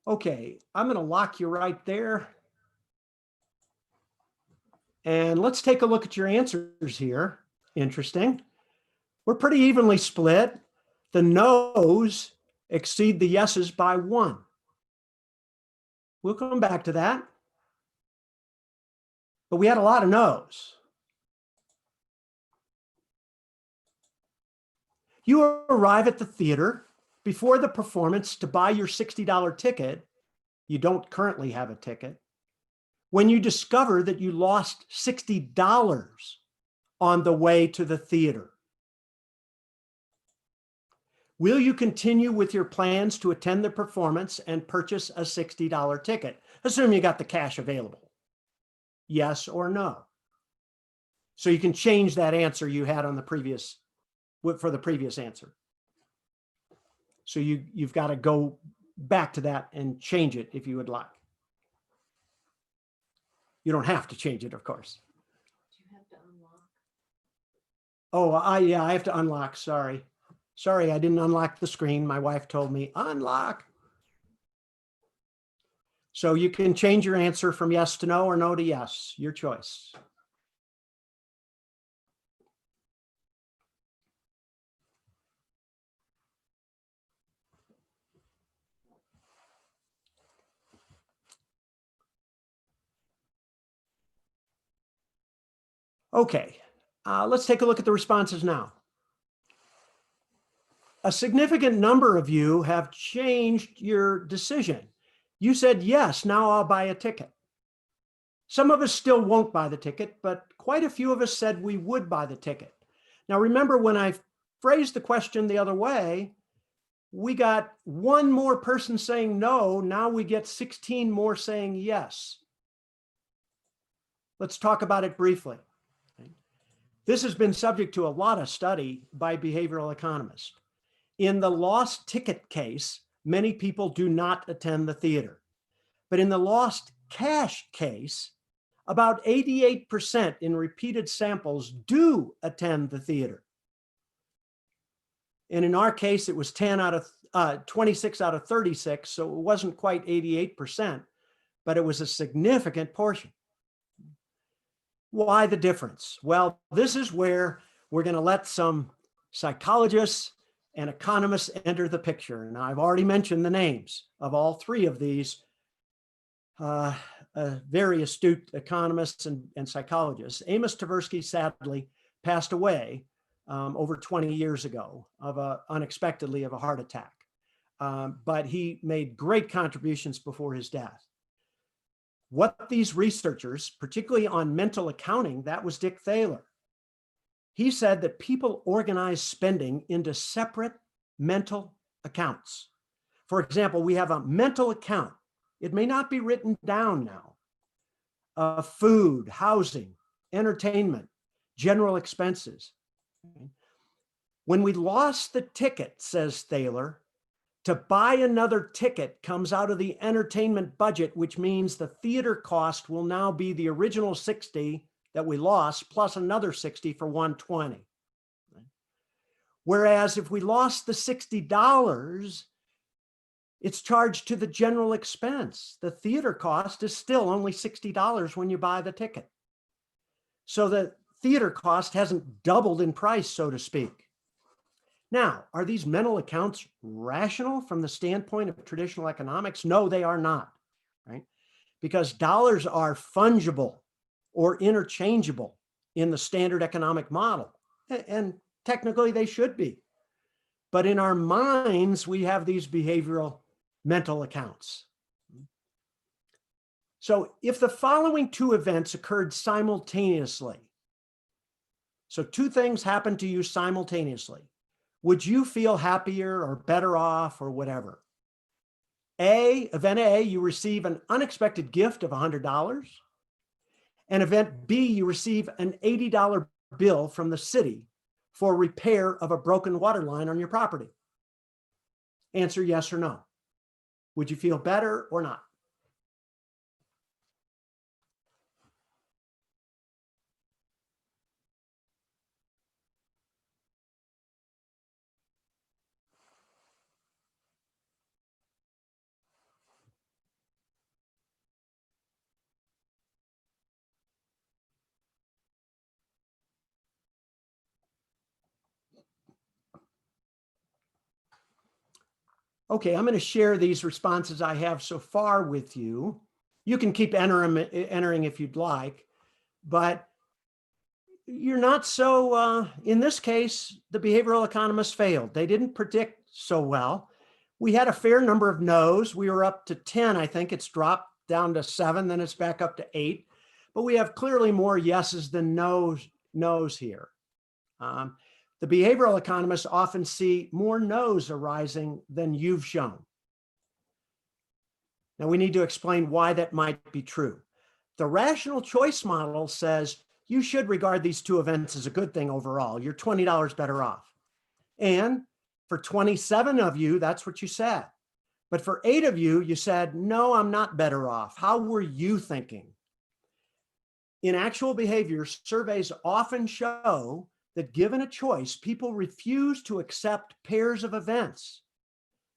Okay, I'm going to lock you right there. And let's take a look at your answers here. Interesting. We're pretty evenly split. The no's exceed the yeses by 1, We'll come back to that. But we had a lot of no's. You arrive at the theater before the performance to buy your $60 ticket. You don't currently have a ticket. When you discover that you lost $60 on the way to the theater, will you continue with your plans to attend the performance and purchase a $60 ticket? Assume you got the cash available. Yes or no? So you can change that answer you had on the previous, for the previous answer. So you've got to go back to that and change it if you would like. You don't have to change it, of course. Do you have to unlock? Oh, yeah, I have to unlock. Sorry, I didn't unlock the screen. My wife told me unlock. So you can change your answer from yes to no or no to yes, your choice. Okay, let's take a look at the responses now. A significant number of you have changed your decision. You said, yes, now I'll buy a ticket. Some of us still won't buy the ticket, but quite a few of us said we would buy the ticket. Now, remember when I phrased the question the other way, we got one more person saying no. Now we get 16 more saying yes. Let's talk about it briefly. This has been subject to a lot of study by behavioral economists. In the lost ticket case, many people do not attend the theater. But in the lost cash case, about 88% in repeated samples do attend the theater. And in our case, it was 26 out of 36, so it wasn't quite 88%, but it was a significant portion. Why the difference? Well, this is where we're going to let some psychologists and economists enter the picture. Now, I've already mentioned the names of all three of these very astute economists and psychologists. Amos Tversky sadly passed away over 20 years ago unexpectedly of a heart attack. But he made great contributions before his death. What these researchers, particularly on mental accounting, that was Dick Thaler. He said that people organize spending into separate mental accounts. For example, we have a mental account. It may not be written down now. Food, housing, entertainment, general expenses. When we lost the ticket, says Thaler, to buy another ticket comes out of the entertainment budget, which means the theater cost will now be the original 60 that we lost plus another 60 for 120. Whereas if we lost the $60, it's charged to the general expense. The theater cost is still only $60 when you buy the ticket. So the theater cost hasn't doubled in price, so to speak. Now, are these mental accounts rational from the standpoint of traditional economics? No, they are not, right? Because dollars are fungible or interchangeable in the standard economic model. And technically they should be. But in our minds, we have these behavioral mental accounts. So if the following two events occurred simultaneously, so two things happened to you simultaneously, would you feel happier or better off or whatever? Event A, you receive an unexpected gift of $100. And event B, you receive an $80 bill from the city for repair of a broken water line on your property. Answer yes or no. Would you feel better or not? Okay, I'm going to share these responses I have so far with you. You can keep entering if you'd like, but you're not so, in this case, the behavioral economists failed. They didn't predict so well. We had a fair number of no's. We were up to 10, I think. It's dropped down to 7, then it's back up to 8. But we have clearly more yeses than no's here. The behavioral economists often see more no's arising than you've shown. Now we need to explain why that might be true. The rational choice model says you should regard these two events as a good thing overall. You're $20 better off. And for 27 of you, that's what you said. But for 8 of you, you said, no, I'm not better off. How were you thinking? In actual behavior, surveys often show that given a choice, people refuse to accept pairs of events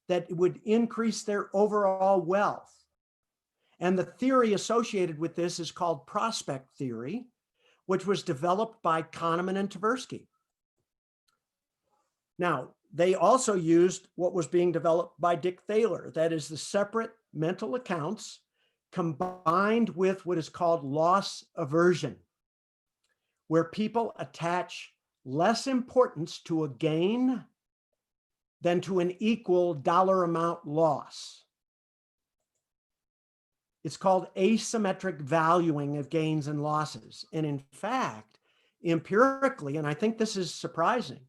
that would increase their overall wealth. And the theory associated with this is called prospect theory, which was developed by Kahneman and Tversky. Now, they also used what was being developed by Dick Thaler, that is the separate mental accounts combined with what is called loss aversion, where people attach less importance to a gain than to an equal dollar amount loss. It's called asymmetric valuing of gains and losses. And in fact, empirically, and I think this is surprising,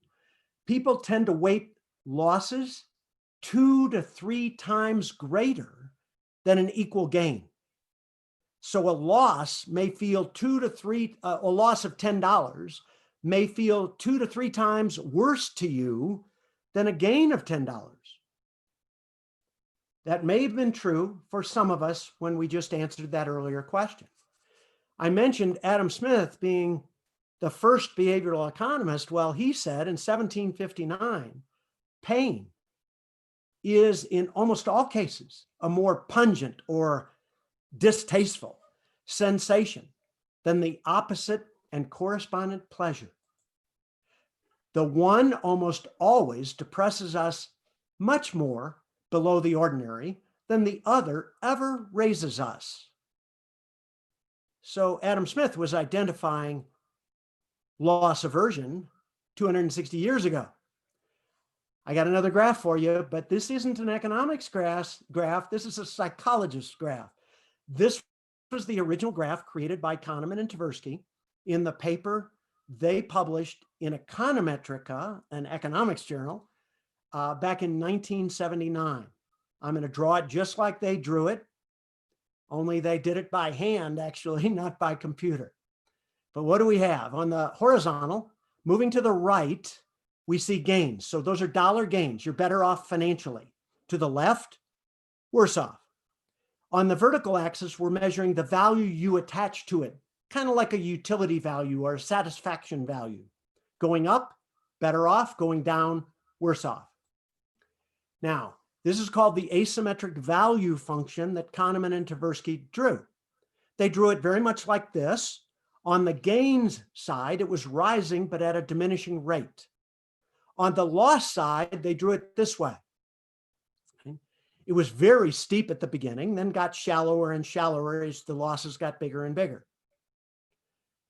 people tend to weight losses 2 to 3 times greater than an equal gain. So a loss may feel a loss of $10 may feel 2 to 3 times worse to you than a gain of $10. That may have been true for some of us when we just answered that earlier question. I mentioned Adam Smith being the first behavioral economist. Well, he said in 1759, pain is in almost all cases a more pungent or distasteful sensation than the opposite and correspondent pleasure. The one almost always depresses us much more below the ordinary than the other ever raises us. So Adam Smith was identifying loss aversion 260 years ago. I got another graph for you, but this isn't an economics graph. This is a psychologist's graph. This was the original graph created by Kahneman and Tversky in the paper they published in Econometrica, an economics journal, back in 1979. I'm going to draw it just like they drew it, only they did it by hand, actually, not by computer. But what do we have? On the horizontal, moving to the right, we see gains. So those are dollar gains. You're better off financially. To the left, worse off. On the vertical axis, we're measuring the value you attach to it, kind of like a utility value or a satisfaction value. Going up, better off. Going down, worse off. Now, this is called the asymmetric value function that Kahneman and Tversky drew. They drew it very much like this. On the gains side, it was rising, but at a diminishing rate. On the loss side, they drew it this way. Okay. It was very steep at the beginning, then got shallower and shallower as the losses got bigger and bigger.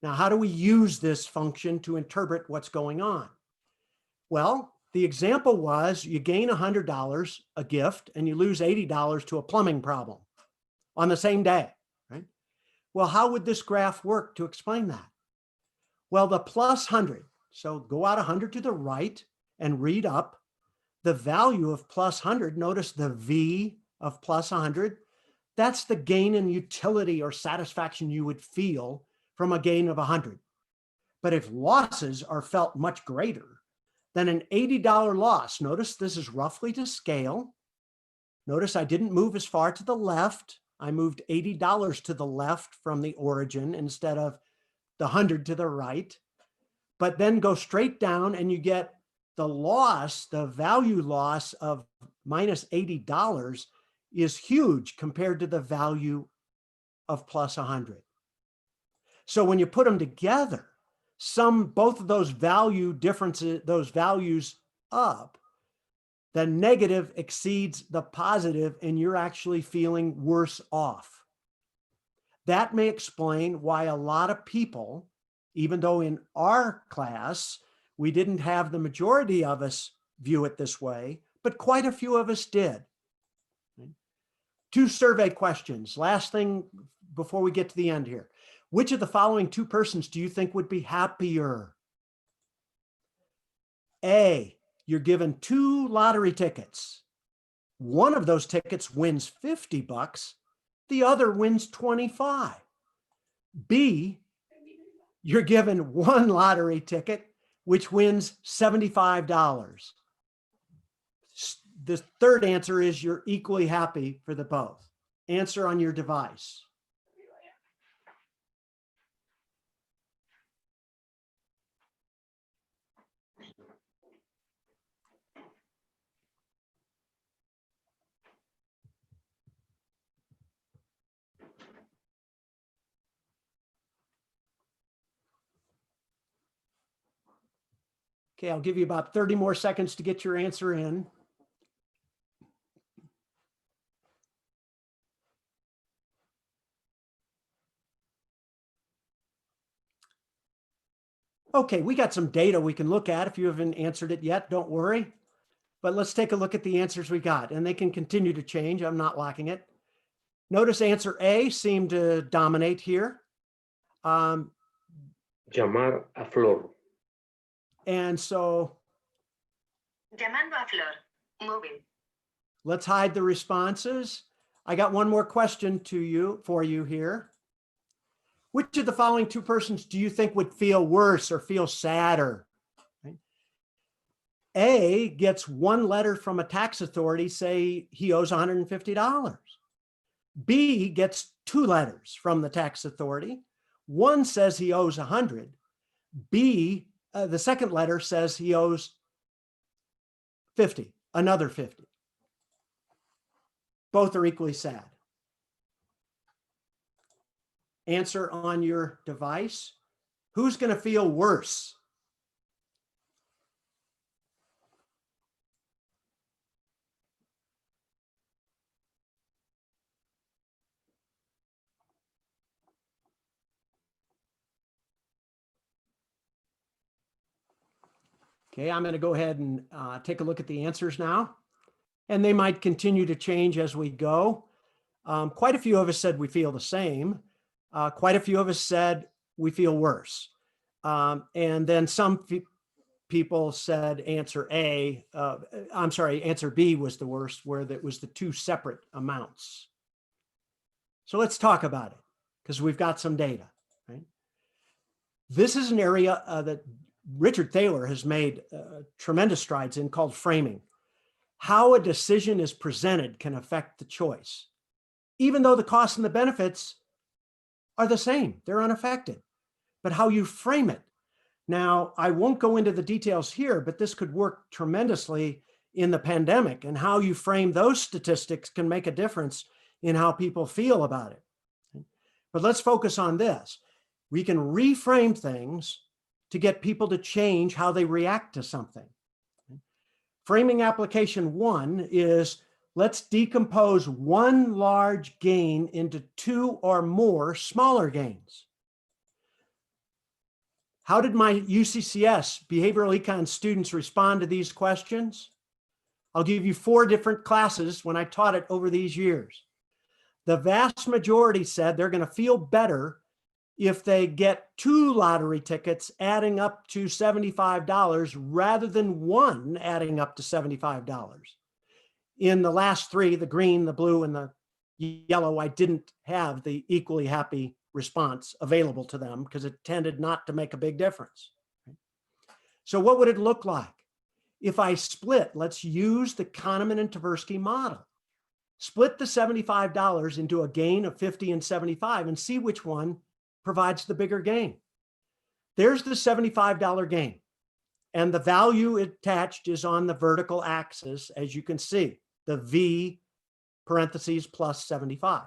Now, how do we use this function to interpret what's going on? Well, the example was you gain $100, a gift, and you lose $80 to a plumbing problem on the same day, right? Well, how would this graph work to explain that? Well, the plus 100, so go out 100 to the right and read up the value of plus 100. Notice the V of plus 100. That's the gain in utility or satisfaction you would feel from a gain of 100. But if losses are felt much greater, then an $80 loss, notice this is roughly to scale. Notice I didn't move as far to the left. I moved $80 to the left from the origin instead of the 100 to the right. But then go straight down and you get the loss, the value loss of minus $80 is huge compared to the value of plus 100. So when you put them together, sum both of those value differences, those values up, the negative exceeds the positive and you're actually feeling worse off. That may explain why a lot of people, even though in our class, we didn't have the majority of us view it this way, but quite a few of us did. 2 survey questions. Last thing before we get to the end here. Which of the following 2 persons do you think would be happier? A, you're given 2 lottery tickets. One of those tickets wins 50 bucks. The other wins 25. B, you're given 1 lottery ticket, which wins $75. The third answer is you're equally happy for the both. Answer on your device. Okay, I'll give you about 30 more seconds to get your answer in. Okay, we got some data we can look at. If you haven't answered it yet, don't worry. But let's take a look at the answers we got, and they can continue to change. I'm not locking it. Notice answer A seemed to dominate here. Llamar a Flor. And so Llamando a Flor. Móvil. let's hide the responses. I got one more question for you here. Which of the following 2 persons do you think would feel worse or feel sadder? Right? A gets 1 letter from a tax authority, say he owes $150. B gets 2 letters from the tax authority. One says he owes 100. B, the second letter says he owes 50, another 50. Both are equally sad. Answer on your device. Who's going to feel worse? Okay, I'm going to go ahead and take a look at the answers now. And they might continue to change as we go. Quite a few of us said we feel the same. Quite a few of us said we feel worse. And then some people said answer A, answer B was the worst, where that was the 2 separate amounts. So let's talk about it, because we've got some data, right? This is an area that Richard Thaler has made tremendous strides in, called framing. How a decision is presented can affect the choice, even though the costs and the benefits are the same, they're unaffected, but how you frame it. Now, I won't go into the details here, but this could work tremendously in the pandemic, and how you frame those statistics can make a difference in how people feel about it. But let's focus on this. We can reframe things to get people to change how they react to something. Framing application 1 is, let's decompose 1 large gain into 2 or more smaller gains. How did my UCCS behavioral econ students respond to these questions? I'll give you 4 different classes when I taught it over these years. The vast majority said they're going to feel better if they get 2 lottery tickets adding up to $75 rather than 1 adding up to $75. In the last 3, the green, the blue, and the yellow, I didn't have the equally happy response available to them because it tended not to make a big difference. So what would it look like? If I split, let's use the Kahneman and Tversky model. Split the $75 into a gain of 50 and 75 and see which one provides the bigger gain. There's the $75 gain, and the value attached is on the vertical axis, as you can see, the V parentheses plus 75.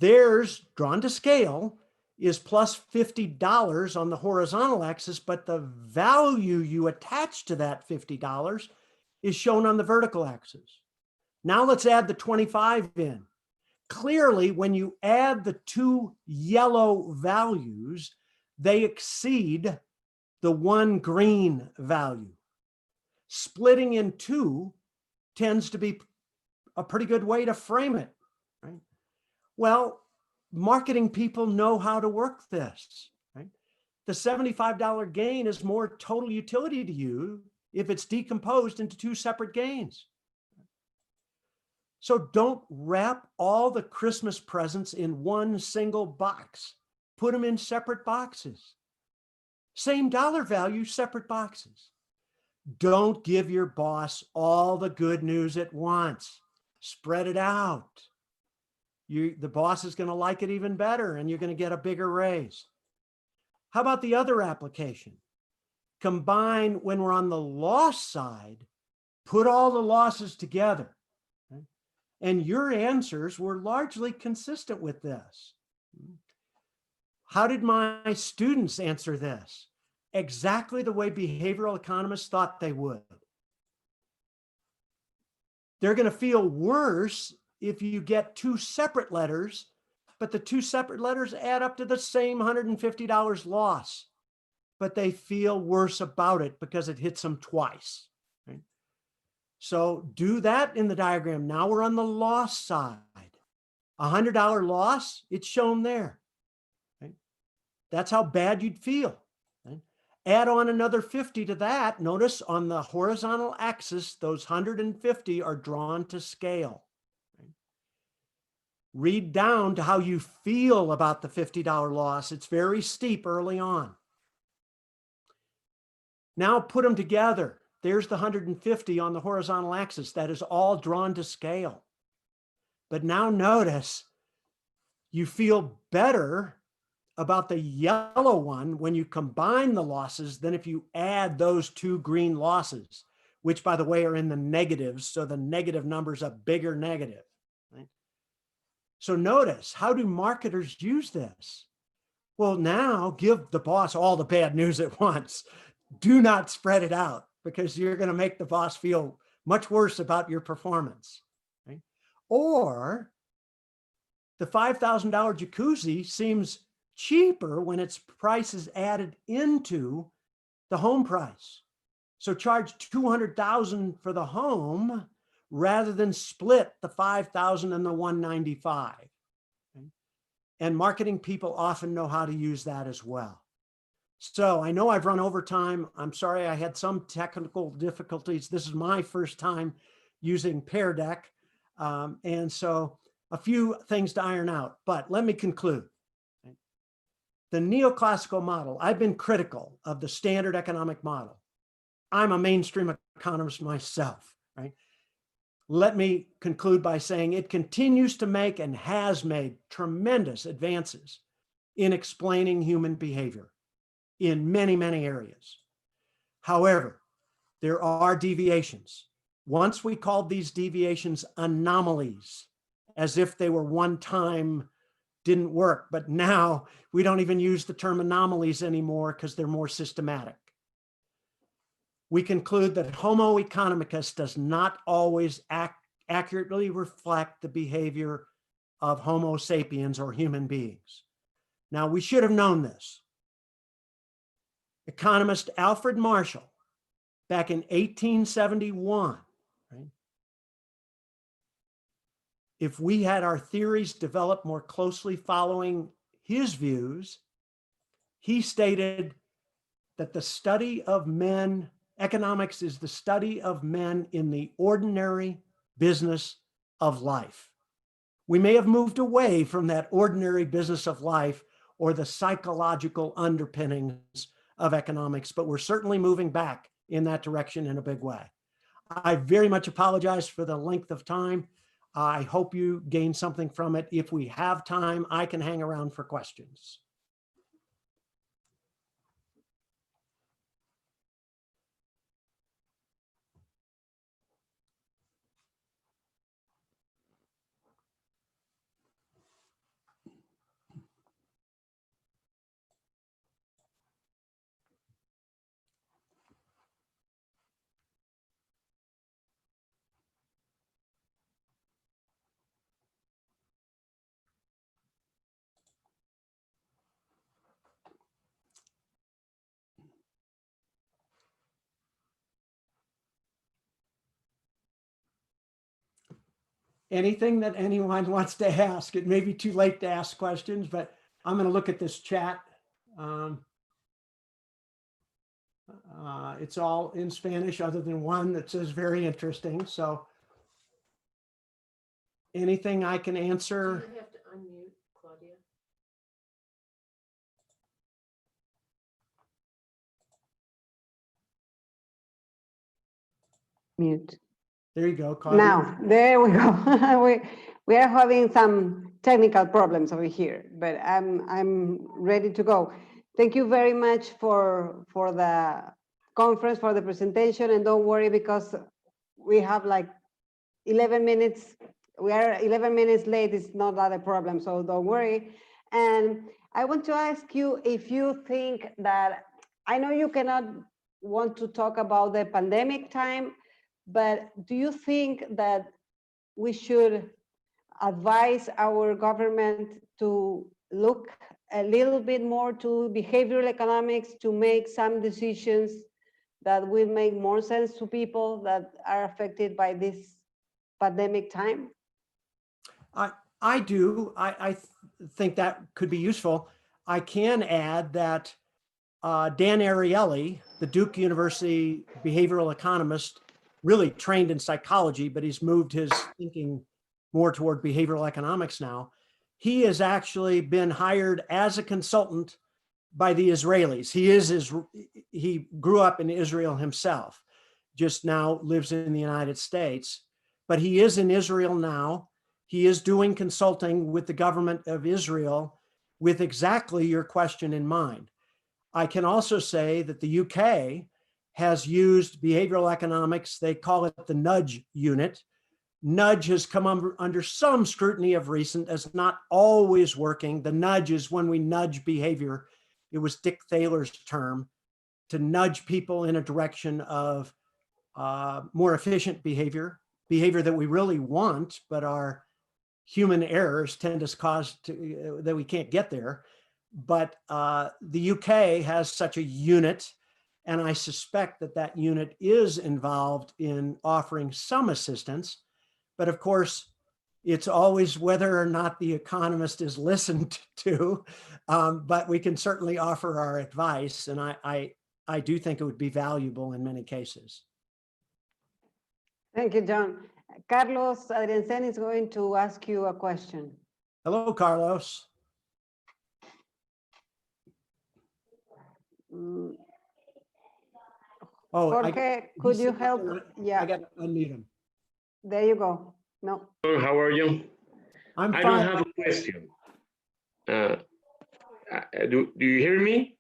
There's, drawn to scale, is plus $50 on the horizontal axis, but the value you attach to that $50 is shown on the vertical axis. Now let's add the 25 in. Clearly, when you add the two yellow values, they exceed the one green value. Splitting in two tends to be a pretty good way to frame it, right? Well, marketing people know how to work this, right? The $75 gain is more total utility to you if it's decomposed into two separate gains. So don't wrap all the Christmas presents in one single box. Put them in separate boxes. Same dollar value, separate boxes. Don't give your boss all the good news at once. Spread it out. The boss is going to like it even better, and you're going to get a bigger raise. How about the other application? Combine, when we're on the loss side, put all the losses together. Okay? And your answers were largely consistent with this. How did my students answer this? Exactly the way behavioral economists thought they would. They're going to feel worse if you get two separate letters, but the two separate letters add up to the same $150 loss, but they feel worse about it because it hits them twice. Right? So do that in the diagram. Now we're on the loss side. $100 loss, it's shown there. Right? That's how bad you'd feel. Right? Add on another 50 to that. Notice on the horizontal axis, those 150 are drawn to scale. Read down to how you feel about the $50 loss. It's very steep early on. Now put them together. There's the 150 on the horizontal axis. That is all drawn to scale. But now notice you feel better about the yellow one when you combine the losses than if you add those two green losses, which, by the way, are in the negatives. So the negative number is a bigger negative. Right? So notice, how do marketers use this? Well, now give the boss all the bad news at once. Do not spread it out, because you're going to make the boss feel much worse about your performance. Right? Or the $5,000 jacuzzi seems cheaper when its price is added into the home price. So charge $200,000 for the home rather than split the $5,000 and the $195. Okay? And marketing people often know how to use that as well. So I know I've run over time. I'm sorry, I had some technical difficulties. This is my first time using Pear Deck. And so a few things to iron out, but let me conclude. The neoclassical model, I've been critical of the standard economic model. I'm a mainstream economist myself, right? Let me conclude by saying it continues to make and has made tremendous advances in explaining human behavior in many, many areas. However, there are deviations. Once we called these deviations anomalies, as if they were one time, didn't work, but now we don't even use the term anomalies anymore because they're more systematic. We conclude that Homo economicus does not always accurately reflect the behavior of Homo sapiens or human beings. Now, we should have known this. Economist Alfred Marshall, back in 1871, right? If we had our theories developed more closely following his views, he stated that the study of men, economics is the study of men in the ordinary business of life. We may have moved away from that ordinary business of life or the psychological underpinnings of economics, but we're certainly moving back in that direction in a big way. I very much apologize for the length of time. I hope you gain something from it. If we have time, I can hang around for questions. anything that anyone wants to ask. It may be too late to ask questions, but I'm going to look at this chat. It's all in Spanish other than one that says very interesting. So anything I can answer. Do you have to unmute, Claudia? Mute. There you go, Claudia. Now, there we go. we are having some technical problems over here, but I'm ready to go. Thank you very much for the conference, for the presentation, and don't worry because we have like 11 minutes. We are 11 minutes late. It's not that a problem, so don't worry. And I want to ask you if you think that, I know you cannot want to talk about the pandemic time, but do you think that we should advise our government to look a little bit more to behavioral economics to make some decisions that will make more sense to people that are affected by this pandemic time? I do. I think that could be useful. I can add that Dan Ariely, the Duke University behavioral economist, really trained in psychology, but he's moved his thinking more toward behavioral economics now. He has actually been hired as a consultant by the Israelis. He grew up in Israel himself, just now lives in the United States, but he is in Israel now. He is doing consulting with the government of Israel with exactly your question in mind. I can also say that the UK has used behavioral economics. They call it the nudge unit. Nudge has come under some scrutiny of recent as not always working. The nudge is when we nudge behavior. It was Dick Thaler's term, to nudge people in a direction of more efficient behavior that we really want, but our human errors tend to cause that we can't get there. But the UK has such a unit, and I suspect that that unit is involved in offering some assistance. But of course, it's always whether or not the economist is listened to, but we can certainly offer our advice. And I do think it would be valuable in many cases. Thank you, John. Carlos Adriansen is going to ask you a question. Hello, Carlos. Oh, Jorge, could you help? Yeah. I got to unmute him. There you go. No. How are you? I'm I fine. don't have a question. Do you hear me?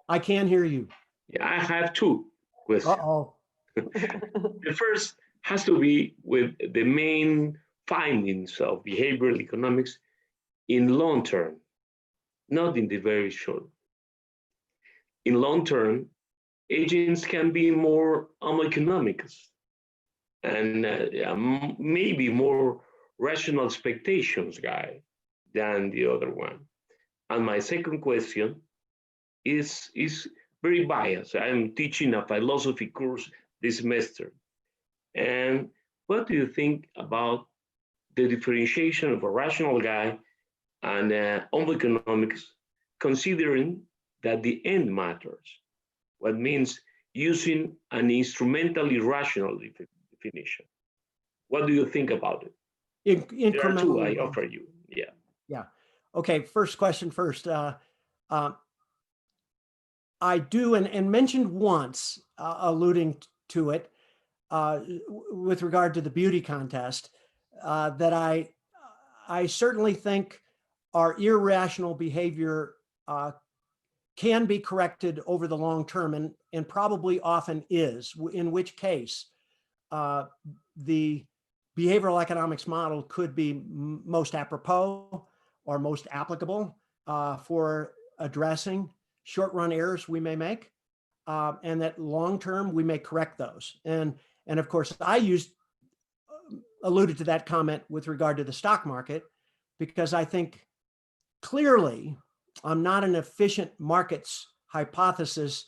I can hear you. Yeah, I have two questions. Uh-oh. The first has to be with the main findings of behavioral economics in long term, not in the very short. In long term, agents can be more homoeconomic and maybe more rational expectations guy than the other one. And my second question is very biased. I'm teaching a philosophy course this semester. And what do you think about the differentiation of a rational guy and homoeconomics, considering that the end matters? What means using an instrumentally rational definition? What do you think about it? There are two I offer you. Yeah. Yeah. Okay. First question first. I do, and mentioned once, alluding to it, with regard to the beauty contest, that I certainly think our irrational behavior can be corrected over the long term, and probably often is, in which case the behavioral economics model could be most apropos or most applicable for addressing short-run errors we may make, and that long-term we may correct those. And of course, I alluded to that comment with regard to the stock market, because I think clearly I'm not an efficient markets hypothesis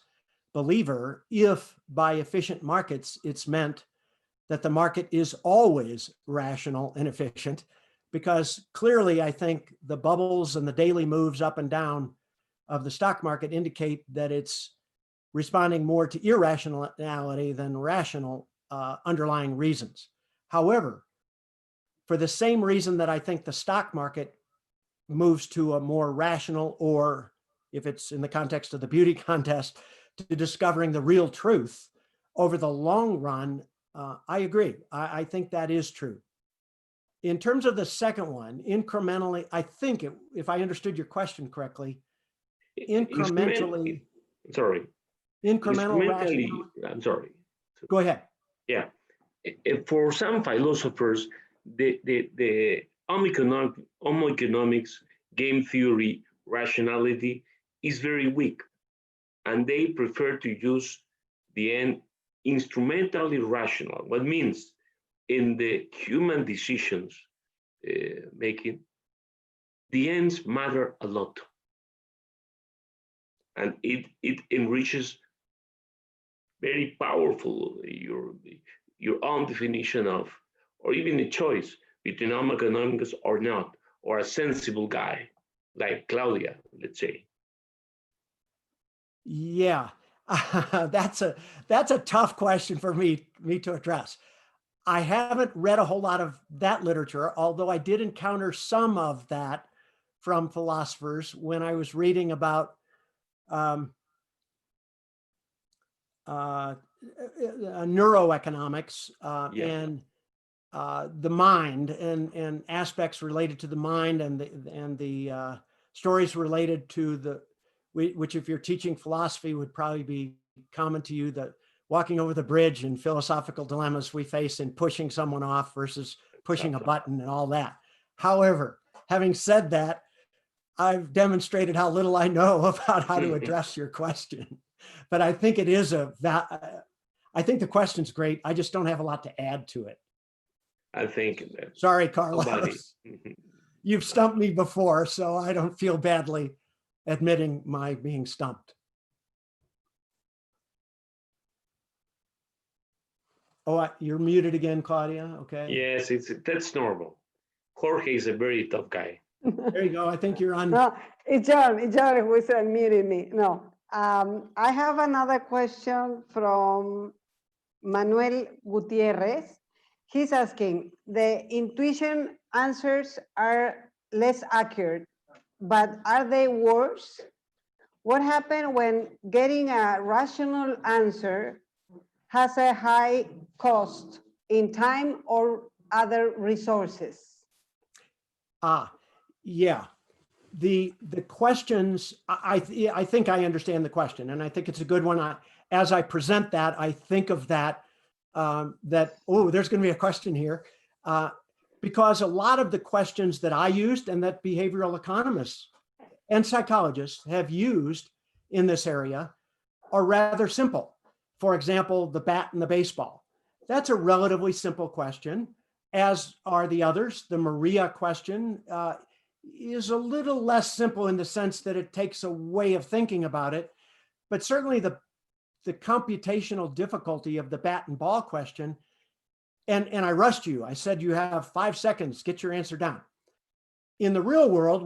believer if by efficient markets it's meant that the market is always rational and efficient, because clearly I think the bubbles and the daily moves up and down of the stock market indicate that it's responding more to irrationality than rational underlying reasons. However, for the same reason that I think the stock market moves to a more rational, or if it's in the context of the beauty contest, to discovering the real truth over the long run, I agree. I think that is true. In terms of the second one, incrementally, I think if I understood your question correctly, incrementally. Sorry. Incremental Instrumentally, rational. I'm sorry. Go ahead. Yeah. For some philosophers, the homoeconomics, game theory, rationality is very weak, and they prefer to use the end instrumentally rational. What means in the human decisions making, the ends matter a lot, and it enriches very powerful your own definition of, or even a choice between homoeconomics or not, or a sensible guy like Claudia, let's say. Yeah, that's a tough question for me to address. I haven't read a whole lot of that literature, although I did encounter some of that from philosophers when I was reading about neuroeconomics and the mind and aspects related to the mind and the stories related to which if you're teaching philosophy would probably be common to you, that walking over the bridge and philosophical dilemmas we face in pushing someone off versus pushing a button and all that. However, having said that, I've demonstrated how little I know about how to address your question, but I think it is I think the question's great. I just don't have a lot to add to it. I think. Sorry, Carlos. You've stumped me before, so I don't feel badly admitting my being stumped. Oh, you're muted again, Claudia. Okay. Yes, that's normal. Jorge is a very tough guy. There you go. I think you're on. No, it's John who is unmuting me. No, I have another question from Manuel Gutierrez. He's asking, the intuition answers are less accurate, but are they worse? What happens when getting a rational answer has a high cost in time or other resources? Yeah. The questions, I think I understand the question, and I think it's a good one. As I present that, I think of that, oh, there's going to be a question here, because a lot of the questions that I used and that behavioral economists and psychologists have used in this area are rather simple. For example, the bat and the baseball. That's a relatively simple question, as are the others. The Maria question is a little less simple in the sense that it takes a way of thinking about it, but certainly the computational difficulty of the bat and ball question, and I rushed you. I said, you have 5 seconds, get your answer down. In the real world,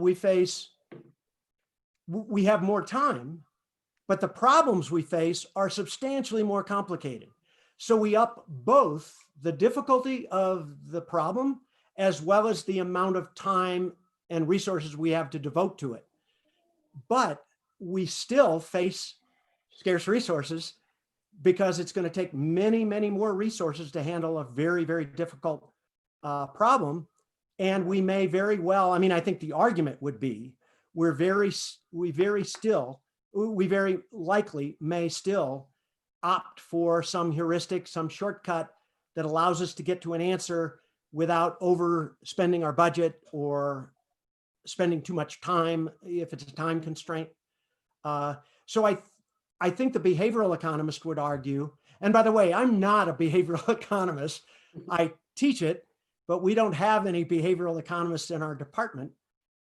we have more time, but the problems we face are substantially more complicated. So we up both the difficulty of the problem as well as the amount of time and resources we have to devote to it. But we still face scarce resources because it's going to take many, many more resources to handle a very, very difficult problem. And we may very well, I mean, I think the argument would be, we very likely may still opt for some heuristic, some shortcut that allows us to get to an answer without overspending our budget or spending too much time if it's a time constraint. So I think the behavioral economist would argue, and by the way, I'm not a behavioral economist. I teach it, but we don't have any behavioral economists in our department.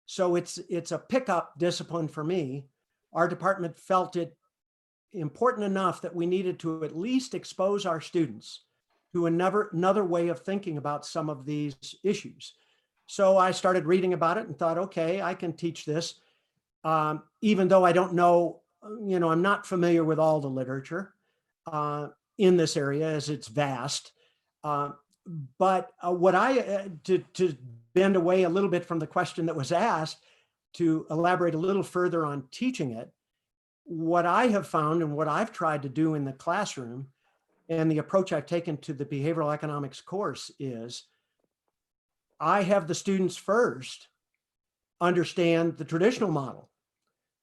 So it's a pickup discipline for me. Our department felt it important enough that we needed to at least expose our students to another way of thinking about some of these issues. So I started reading about it and thought, okay, I can teach this. Even though I don't know, I'm not familiar with all the literature in this area as it's vast. But what to bend away a little bit from the question that was asked, to elaborate a little further on teaching it, what I have found and what I've tried to do in the classroom and the approach I've taken to the behavioral economics course is I have the students first understand the traditional model.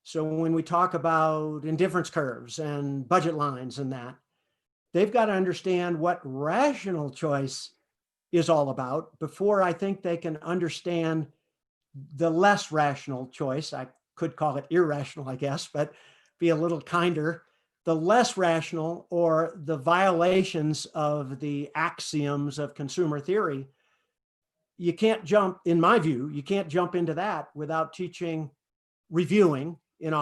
So when we talk about indifference curves and budget lines and that, they've got to understand what rational choice is all about before I think they can understand the less rational choice. I could call it irrational, I guess, but be a little kinder. The less rational, or the violations of the axioms of consumer theory. You can't jump, in my view, you can't jump into that without teaching, reviewing in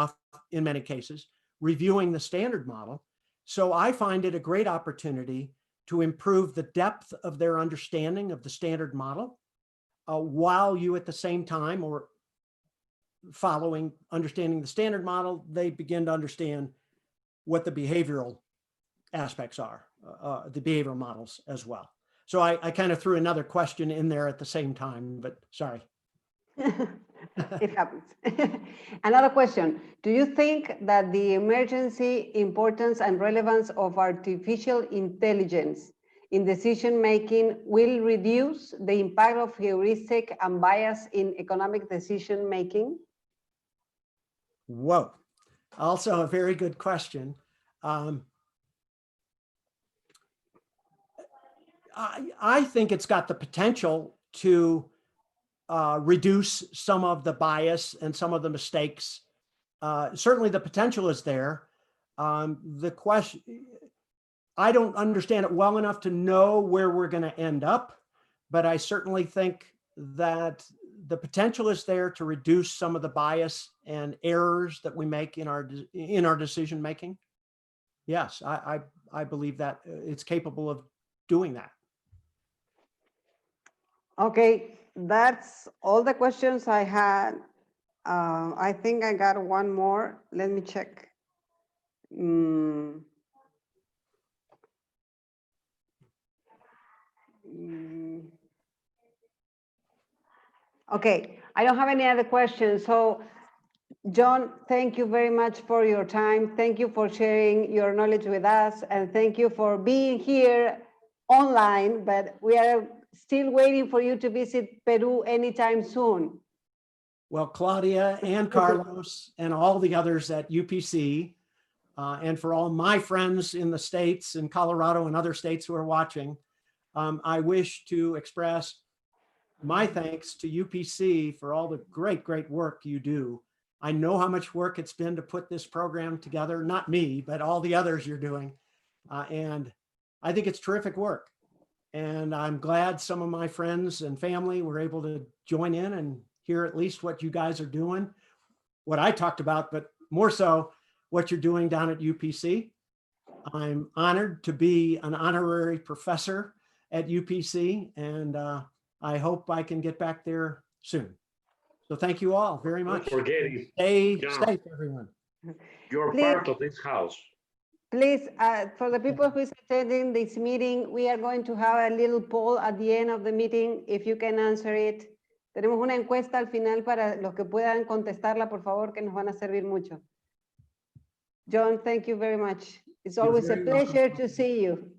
many cases, reviewing the standard model. So I find it a great opportunity to improve the depth of their understanding of the standard model, while you at the same time, or following understanding the standard model, they begin to understand what the behavioral aspects are, the behavioral models as well. So I kind of threw another question in there at the same time, but sorry. It happens. Another question. Do you think that the emergency importance and relevance of artificial intelligence in decision-making will reduce the impact of heuristic and bias in economic decision-making? Whoa. Also a very good question. I think it's got the potential to reduce some of the bias and some of the mistakes. Certainly the potential is there. The question, I don't understand it well enough to know where we're going to end up, but I certainly think that the potential is there to reduce some of the bias and errors that we make in our decision making. Yes, I believe that it's capable of doing that. Okay, that's all the questions I had. I think I got one more. Let me check. Okay, I don't have any other questions. So, John, thank you very much for your time. Thank you for sharing your knowledge with us. And thank you for being here online, but we are still waiting for you to visit Peru anytime soon. Well, Claudia and Carlos and all the others at UPC, and for all my friends in the States and Colorado and other states who are watching, I wish to express my thanks to UPC for all the great work you do. I know how much work it's been to put this program together, not me, but all the others you're doing. And I think it's terrific work. And I'm glad some of my friends and family were able to join in and hear at least what you guys are doing, what I talked about, but more so what you're doing down at UPC. I'm honored to be an honorary professor at UPC, and I hope I can get back there soon. So thank you all very much. Don't forget it. Stay John, safe, everyone. You're Please. part of this house. Please, for the people who is attending this meeting, we are going to have a little poll at the end of the meeting, if you can answer it. Tenemos una encuesta al final para los que puedan contestarla, por favor, que nos van a servir mucho. John, thank you very much. It's always a pleasure to see you.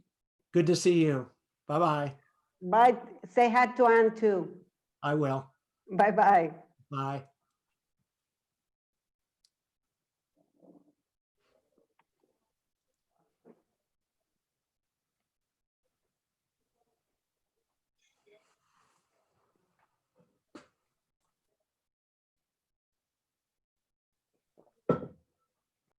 Good to see you. Bye-bye. Bye. Say hi to Anne too. I will. Bye-bye. Bye.